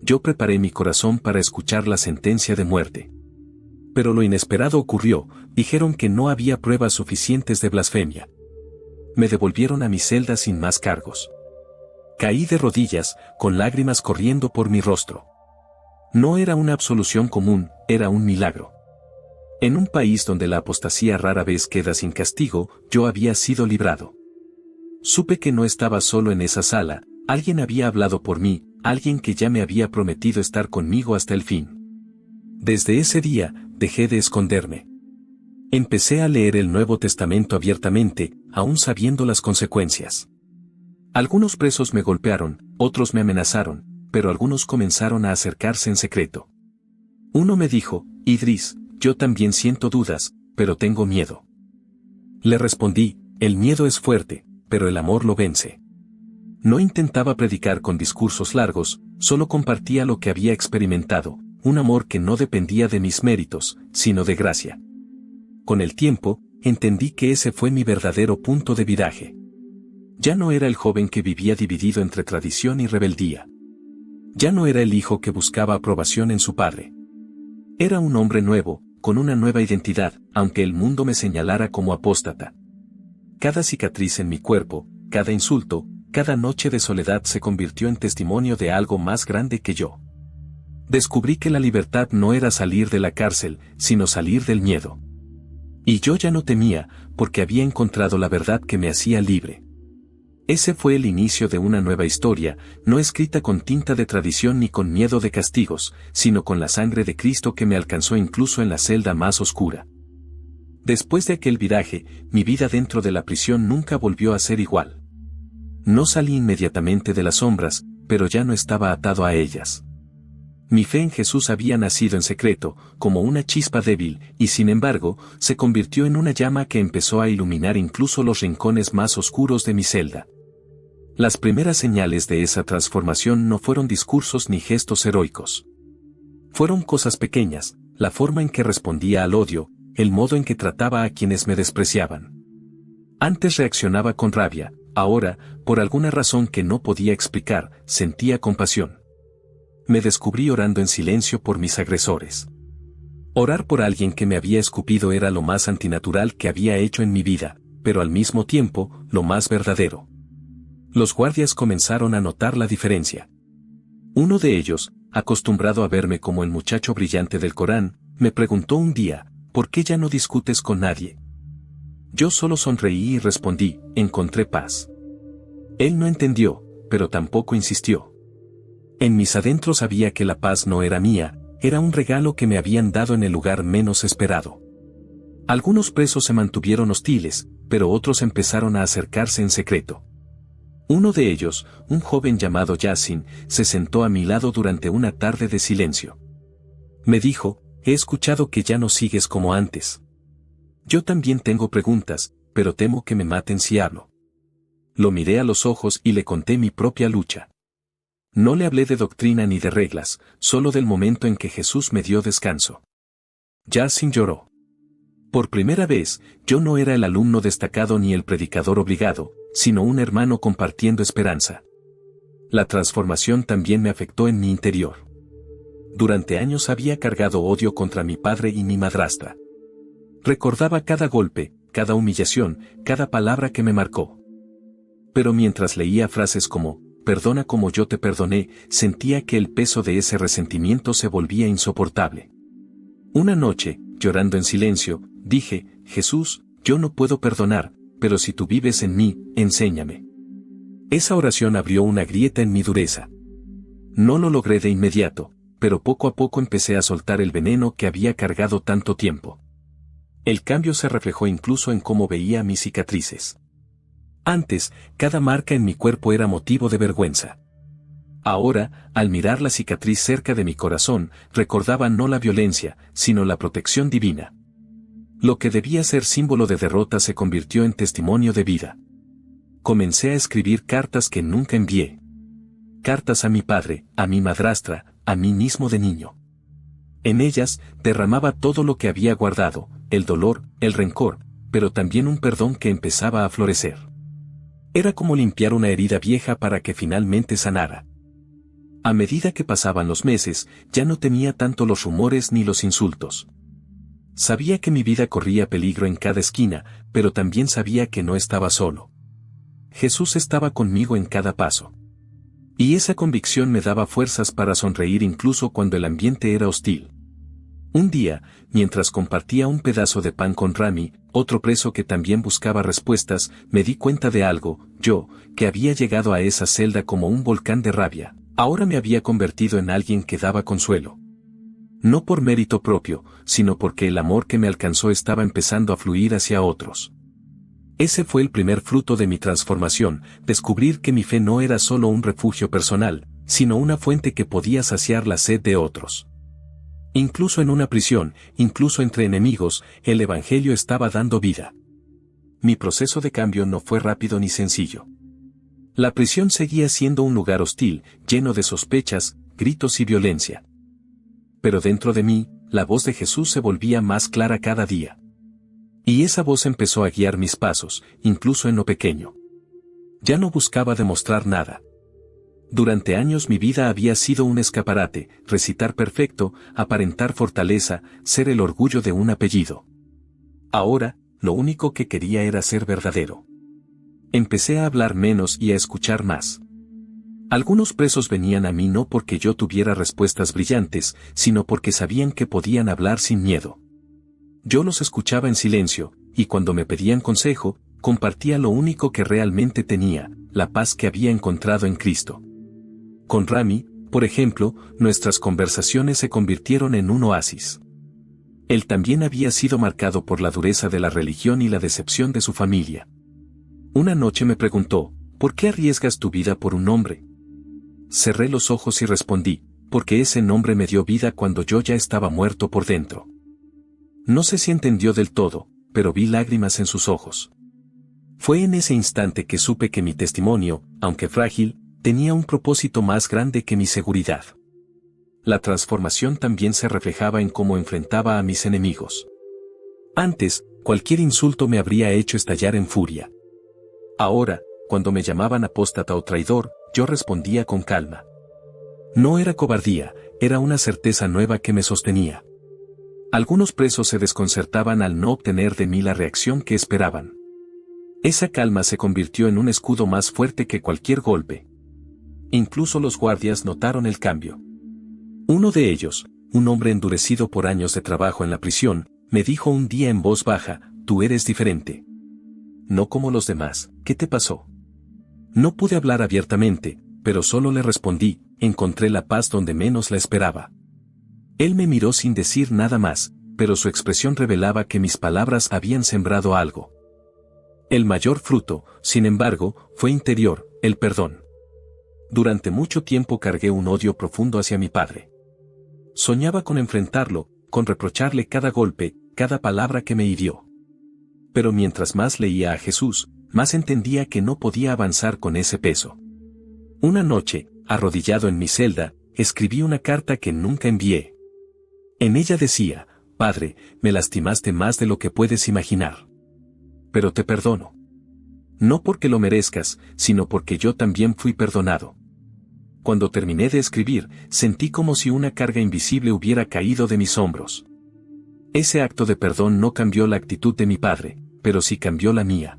Yo preparé mi corazón para escuchar la sentencia de muerte. Pero lo inesperado ocurrió: dijeron que no había pruebas suficientes de blasfemia. Me devolvieron a mi celda sin más cargos. Caí de rodillas, con lágrimas corriendo por mi rostro. No era una absolución común, era un milagro. En un país donde la apostasía rara vez queda sin castigo, yo había sido librado. Supe que no estaba solo en esa sala: alguien había hablado por mí, alguien que ya me había prometido estar conmigo hasta el fin. Desde ese día, dejé de esconderme. Empecé a leer el Nuevo Testamento abiertamente, aún sabiendo las consecuencias. Algunos presos me golpearon, otros me amenazaron, pero algunos comenzaron a acercarse en secreto. Uno me dijo: Idris, yo también siento dudas, pero tengo miedo. Le respondí: el miedo es fuerte, pero el amor lo vence. No intentaba predicar con discursos largos, solo compartía lo que había experimentado: un amor que no dependía de mis méritos, sino de gracia. Con el tiempo, entendí que ese fue mi verdadero punto de viraje. Ya no era el joven que vivía dividido entre tradición y rebeldía. Ya no era el hijo que buscaba aprobación en su padre. Era un hombre nuevo, con una nueva identidad, aunque el mundo me señalara como apóstata. Cada cicatriz en mi cuerpo, cada insulto, cada noche de soledad se convirtió en testimonio de algo más grande que yo. Descubrí que la libertad no era salir de la cárcel, sino salir del miedo. Y yo ya no temía, porque había encontrado la verdad que me hacía libre. Ese fue el inicio de una nueva historia, no escrita con tinta de tradición ni con miedo de castigos, sino con la sangre de Cristo que me alcanzó incluso en la celda más oscura. Después de aquel viraje, mi vida dentro de la prisión nunca volvió a ser igual. No salí inmediatamente de las sombras, pero ya no estaba atado a ellas. Mi fe en Jesús había nacido en secreto, como una chispa débil, y sin embargo, se convirtió en una llama que empezó a iluminar incluso los rincones más oscuros de mi celda. Las primeras señales de esa transformación no fueron discursos ni gestos heroicos. Fueron cosas pequeñas: la forma en que respondía al odio, el modo en que trataba a quienes me despreciaban. Antes reaccionaba con rabia, ahora, por alguna razón que no podía explicar, sentía compasión. Me descubrí orando en silencio por mis agresores. Orar por alguien que me había escupido era lo más antinatural que había hecho en mi vida, pero al mismo tiempo, lo más verdadero. Los guardias comenzaron a notar la diferencia. Uno de ellos, acostumbrado a verme como el muchacho brillante del Corán, me preguntó un día, ¿por qué ya no discutes con nadie? Yo solo sonreí y respondí, encontré paz. Él no entendió, pero tampoco insistió. En mis adentros sabía que la paz no era mía, era un regalo que me habían dado en el lugar menos esperado. Algunos presos se mantuvieron hostiles, pero otros empezaron a acercarse en secreto. Uno de ellos, un joven llamado Yassin, se sentó a mi lado durante una tarde de silencio. Me dijo, he escuchado que ya no sigues como antes. Yo también tengo preguntas, pero temo que me maten si hablo. Lo miré a los ojos y le conté mi propia lucha. No le hablé de doctrina ni de reglas, solo del momento en que Jesús me dio descanso. Yassin lloró. Por primera vez, yo no era el alumno destacado ni el predicador obligado, sino un hermano compartiendo esperanza. La transformación también me afectó en mi interior. Durante años había cargado odio contra mi padre y mi madrastra. Recordaba cada golpe, cada humillación, cada palabra que me marcó. Pero mientras leía frases como, perdona como yo te perdoné, sentía que el peso de ese resentimiento se volvía insoportable. Una noche, llorando en silencio, dije, Jesús, yo no puedo perdonar, pero si tú vives en mí, enséñame. Esa oración abrió una grieta en mi dureza. No lo logré de inmediato, pero poco a poco empecé a soltar el veneno que había cargado tanto tiempo. El cambio se reflejó incluso en cómo veía mis cicatrices. Antes, cada marca en mi cuerpo era motivo de vergüenza. Ahora, al mirar la cicatriz cerca de mi corazón, recordaba no la violencia, sino la protección divina. Lo que debía ser símbolo de derrota se convirtió en testimonio de vida. Comencé a escribir cartas que nunca envié. Cartas a mi padre, a mi madrastra, a mí mismo de niño. En ellas, derramaba todo lo que había guardado, el dolor, el rencor, pero también un perdón que empezaba a florecer. Era como limpiar una herida vieja para que finalmente sanara. A medida que pasaban los meses, ya no temía tanto los rumores ni los insultos. Sabía que mi vida corría peligro en cada esquina, pero también sabía que no estaba solo. Jesús estaba conmigo en cada paso. Y esa convicción me daba fuerzas para sonreír incluso cuando el ambiente era hostil. Un día, mientras compartía un pedazo de pan con Rami, otro preso que también buscaba respuestas, me di cuenta de algo, yo, que había llegado a esa celda como un volcán de rabia, ahora me había convertido en alguien que daba consuelo. No por mérito propio, sino porque el amor que me alcanzó estaba empezando a fluir hacia otros. Ese fue el primer fruto de mi transformación, descubrir que mi fe no era solo un refugio personal, sino una fuente que podía saciar la sed de otros. Incluso en una prisión, incluso entre enemigos, el Evangelio estaba dando vida. Mi proceso de cambio no fue rápido ni sencillo. La prisión seguía siendo un lugar hostil, lleno de sospechas, gritos y violencia. Pero dentro de mí, la voz de Jesús se volvía más clara cada día. Y esa voz empezó a guiar mis pasos, incluso en lo pequeño. Ya no buscaba demostrar nada. Durante años mi vida había sido un escaparate, recitar perfecto, aparentar fortaleza, ser el orgullo de un apellido. Ahora, lo único que quería era ser verdadero. Empecé a hablar menos y a escuchar más. Algunos presos venían a mí no porque yo tuviera respuestas brillantes, sino porque sabían que podían hablar sin miedo. Yo los escuchaba en silencio, y cuando me pedían consejo, compartía lo único que realmente tenía, la paz que había encontrado en Cristo. Con Rami, por ejemplo, nuestras conversaciones se convirtieron en un oasis. Él también había sido marcado por la dureza de la religión y la decepción de su familia. Una noche me preguntó, ¿por qué arriesgas tu vida por un hombre? Cerré los ojos y respondí, porque ese nombre me dio vida cuando yo ya estaba muerto por dentro. No sé si entendió del todo, pero vi lágrimas en sus ojos. Fue en ese instante que supe que mi testimonio, aunque frágil, tenía un propósito más grande que mi seguridad. La transformación también se reflejaba en cómo enfrentaba a mis enemigos. Antes, cualquier insulto me habría hecho estallar en furia. Ahora, cuando me llamaban apóstata o traidor, yo respondía con calma. No era cobardía, era una certeza nueva que me sostenía. Algunos presos se desconcertaban al no obtener de mí la reacción que esperaban. Esa calma se convirtió en un escudo más fuerte que cualquier golpe. Incluso los guardias notaron el cambio. Uno de ellos, un hombre endurecido por años de trabajo en la prisión, me dijo un día en voz baja: «Tú eres diferente. No como los demás, ¿qué te pasó?». No pude hablar abiertamente, pero solo le respondí: «Encontré la paz donde menos la esperaba». Él me miró sin decir nada más, pero su expresión revelaba que mis palabras habían sembrado algo. El mayor fruto, sin embargo, fue interior, el perdón. Durante mucho tiempo cargué un odio profundo hacia mi padre. Soñaba con enfrentarlo, con reprocharle cada golpe, cada palabra que me hirió. Pero mientras más leía a Jesús, más entendía que no podía avanzar con ese peso. Una noche, arrodillado en mi celda, escribí una carta que nunca envié. En ella decía: «Padre, me lastimaste más de lo que puedes imaginar. Pero te perdono. No porque lo merezcas, sino porque yo también fui perdonado». Cuando terminé de escribir, sentí como si una carga invisible hubiera caído de mis hombros. Ese acto de perdón no cambió la actitud de mi padre, pero sí cambió la mía.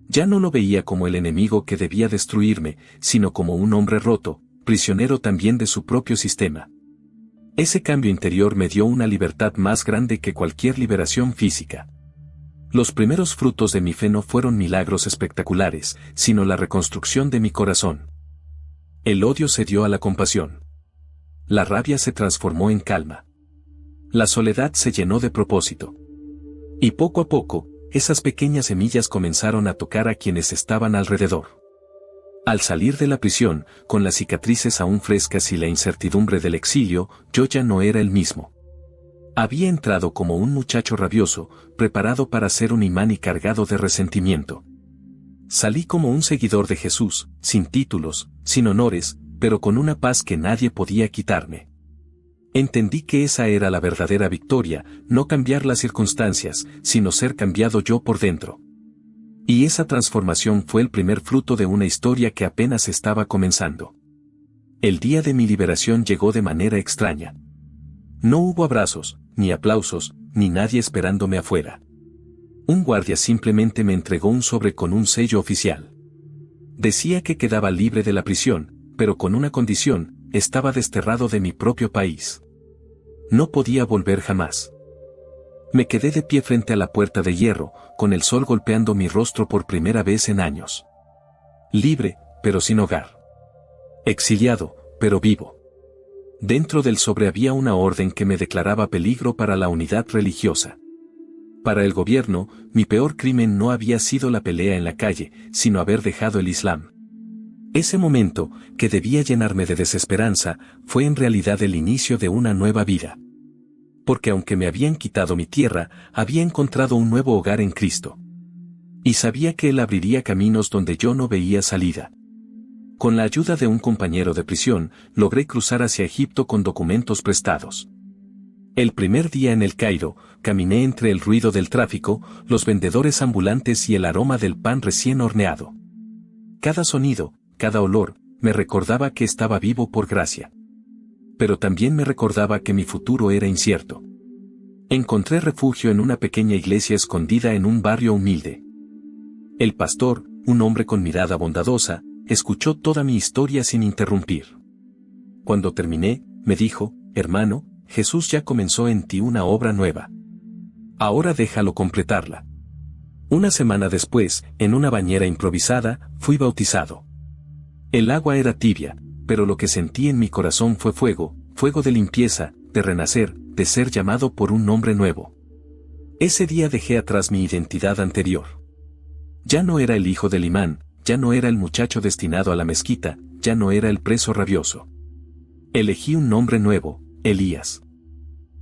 Ya no lo veía como el enemigo que debía destruirme, sino como un hombre roto, prisionero también de su propio sistema. Ese cambio interior me dio una libertad más grande que cualquier liberación física. Los primeros frutos de mi fe no fueron milagros espectaculares, sino la reconstrucción de mi corazón. El odio cedió a la compasión. La rabia se transformó en calma. La soledad se llenó de propósito. Y poco a poco, esas pequeñas semillas comenzaron a tocar a quienes estaban alrededor. Al salir de la prisión, con las cicatrices aún frescas y la incertidumbre del exilio, yo ya no era el mismo. Había entrado como un muchacho rabioso, preparado para ser un imán y cargado de resentimiento. Salí como un seguidor de Jesús, sin títulos, sin honores, pero con una paz que nadie podía quitarme. Entendí que esa era la verdadera victoria, no cambiar las circunstancias, sino ser cambiado yo por dentro. Y esa transformación fue el primer fruto de una historia que apenas estaba comenzando. El día de mi liberación llegó de manera extraña. No hubo abrazos, ni aplausos, ni nadie esperándome afuera. Un guardia simplemente me entregó un sobre con un sello oficial. Decía que quedaba libre de la prisión, pero con una condición: estaba desterrado de mi propio país. No podía volver jamás. Me quedé de pie frente a la puerta de hierro, con el sol golpeando mi rostro por primera vez en años. Libre, pero sin hogar. Exiliado, pero vivo. Dentro del sobre había una orden que me declaraba peligro para la unidad religiosa. Para el gobierno, mi peor crimen no había sido la pelea en la calle, sino haber dejado el Islam. Ese momento, que debía llenarme de desesperanza, fue en realidad el inicio de una nueva vida. Porque aunque me habían quitado mi tierra, había encontrado un nuevo hogar en Cristo. Y sabía que Él abriría caminos donde yo no veía salida. Con la ayuda de un compañero de prisión, logré cruzar hacia Egipto con documentos prestados. El primer día en El Cairo, caminé entre el ruido del tráfico, los vendedores ambulantes y el aroma del pan recién horneado. Cada sonido, cada olor, me recordaba que estaba vivo por gracia. Pero también me recordaba que mi futuro era incierto. Encontré refugio en una pequeña iglesia escondida en un barrio humilde. El pastor, un hombre con mirada bondadosa, escuchó toda mi historia sin interrumpir. Cuando terminé, me dijo: «Hermano, Jesús ya comenzó en ti una obra nueva. Ahora déjalo completarla». Una semana después, en una bañera improvisada, fui bautizado. El agua era tibia, pero lo que sentí en mi corazón fue fuego, fuego de limpieza, de renacer, de ser llamado por un nombre nuevo. Ese día dejé atrás mi identidad anterior. Ya no era el hijo del imán, ya no era el muchacho destinado a la mezquita, ya no era el preso rabioso. Elegí un nombre nuevo: Elías.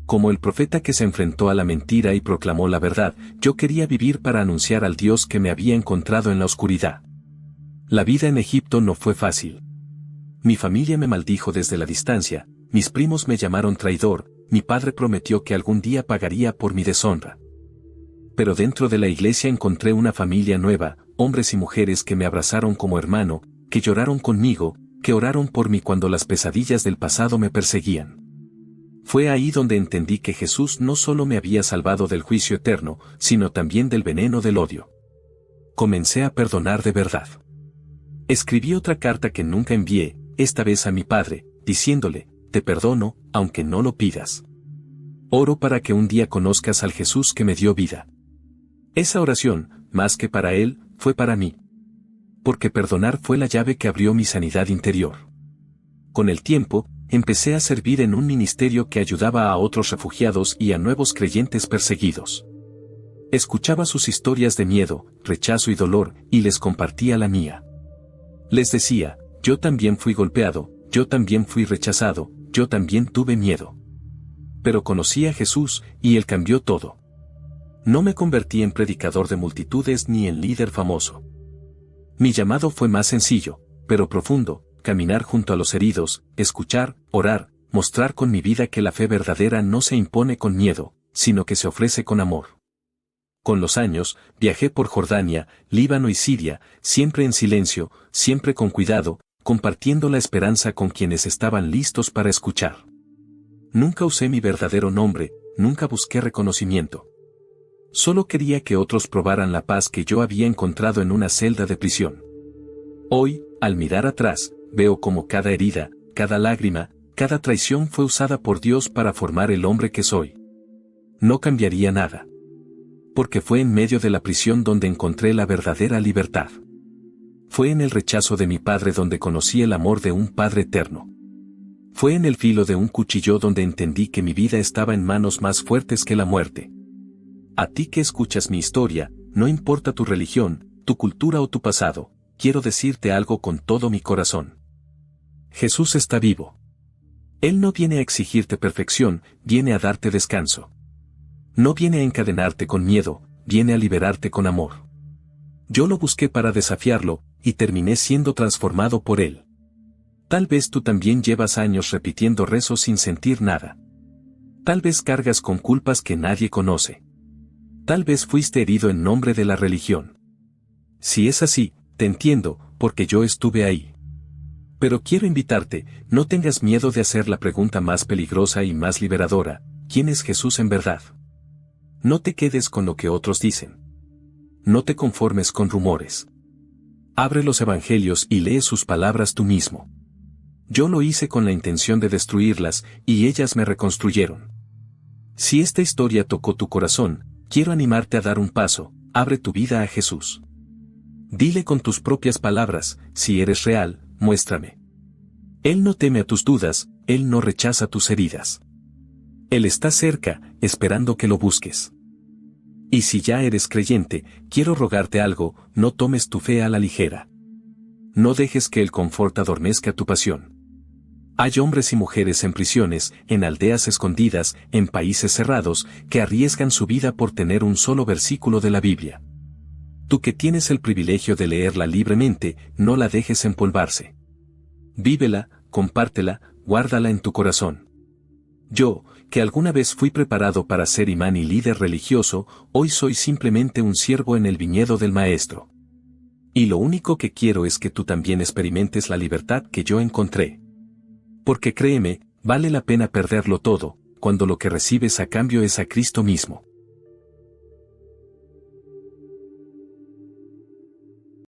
Como el profeta que se enfrentó a la mentira y proclamó la verdad, yo quería vivir para anunciar al Dios que me había encontrado en la oscuridad. La vida en Egipto no fue fácil. Mi familia me maldijo desde la distancia, mis primos me llamaron traidor, mi padre prometió que algún día pagaría por mi deshonra. Pero dentro de la iglesia encontré una familia nueva, hombres y mujeres que me abrazaron como hermano, que lloraron conmigo, que oraron por mí cuando las pesadillas del pasado me perseguían. Fue ahí donde entendí que Jesús no solo me había salvado del juicio eterno, sino también del veneno del odio. comencé a perdonar de verdad. Escribí otra carta que nunca envié, esta vez a mi padre, diciéndole, te perdono, aunque no lo pidas. Oro para que un día conozcas al Jesús que me dio vida. Esa oración, más que para él, fue para mí. Porque perdonar fue la llave que abrió mi sanidad interior. Con el tiempo, empecé a servir en un ministerio que ayudaba a otros refugiados y a nuevos creyentes perseguidos. Escuchaba sus historias de miedo, rechazo y dolor, y les compartía la mía. Les decía, yo también fui golpeado, yo también fui rechazado, yo también tuve miedo. Pero conocí a Jesús, y Él cambió todo. No me convertí en predicador de multitudes ni en líder famoso. Mi llamado fue más sencillo, pero profundo: caminar junto a los heridos, escuchar, orar, mostrar con mi vida que la fe verdadera no se impone con miedo, sino que se ofrece con amor. Con los años, viajé por Jordania, Líbano y Siria, siempre en silencio, siempre con cuidado, compartiendo la esperanza con quienes estaban listos para escuchar. Nunca usé mi verdadero nombre, nunca busqué reconocimiento. Solo quería que otros probaran la paz que yo había encontrado en una celda de prisión. Hoy, al mirar atrás, veo cómo cada herida, cada lágrima, cada traición fue usada por Dios para formar el hombre que soy. No cambiaría nada. Porque fue en medio de la prisión donde encontré la verdadera libertad. Fue en el rechazo de mi padre donde conocí el amor de un Padre eterno. Fue en el filo de un cuchillo donde entendí que mi vida estaba en manos más fuertes que la muerte. A ti que escuchas mi historia, no importa tu religión, tu cultura o tu pasado, quiero decirte algo con todo mi corazón. Jesús está vivo. Él no viene a exigirte perfección, viene a darte descanso. No viene a encadenarte con miedo, viene a liberarte con amor. Yo lo busqué para desafiarlo, y terminé siendo transformado por él. Tal vez tú también llevas años repitiendo rezos sin sentir nada. Tal vez cargas con culpas que nadie conoce. Tal vez fuiste herido en nombre de la religión. Si es así, te entiendo, porque yo estuve ahí. Pero quiero invitarte, no tengas miedo de hacer la pregunta más peligrosa y más liberadora: ¿quién es Jesús en verdad? No te quedes con lo que otros dicen. No te conformes con rumores. Abre los evangelios y lee sus palabras tú mismo. Yo lo hice con la intención de destruirlas, y ellas me reconstruyeron. Si esta historia tocó tu corazón, quiero animarte a dar un paso: abre tu vida a Jesús. Dile con tus propias palabras: si eres real, muéstrame. Él no teme a tus dudas, Él no rechaza tus heridas. Él está cerca, esperando que lo busques. Y si ya eres creyente, quiero rogarte algo: no tomes tu fe a la ligera. No dejes que el confort adormezca tu pasión. Hay hombres y mujeres en prisiones, en aldeas escondidas, en países cerrados, que arriesgan su vida por tener un solo versículo de la Biblia. Tú que tienes el privilegio de leerla libremente, no la dejes empolvarse. Vívela, compártela, guárdala en tu corazón. Yo, que alguna vez fui preparado para ser imán y líder religioso, hoy soy simplemente un siervo en el viñedo del Maestro. Y lo único que quiero es que tú también experimentes la libertad que yo encontré. Porque créeme, vale la pena perderlo todo, cuando lo que recibes a cambio es a Cristo mismo.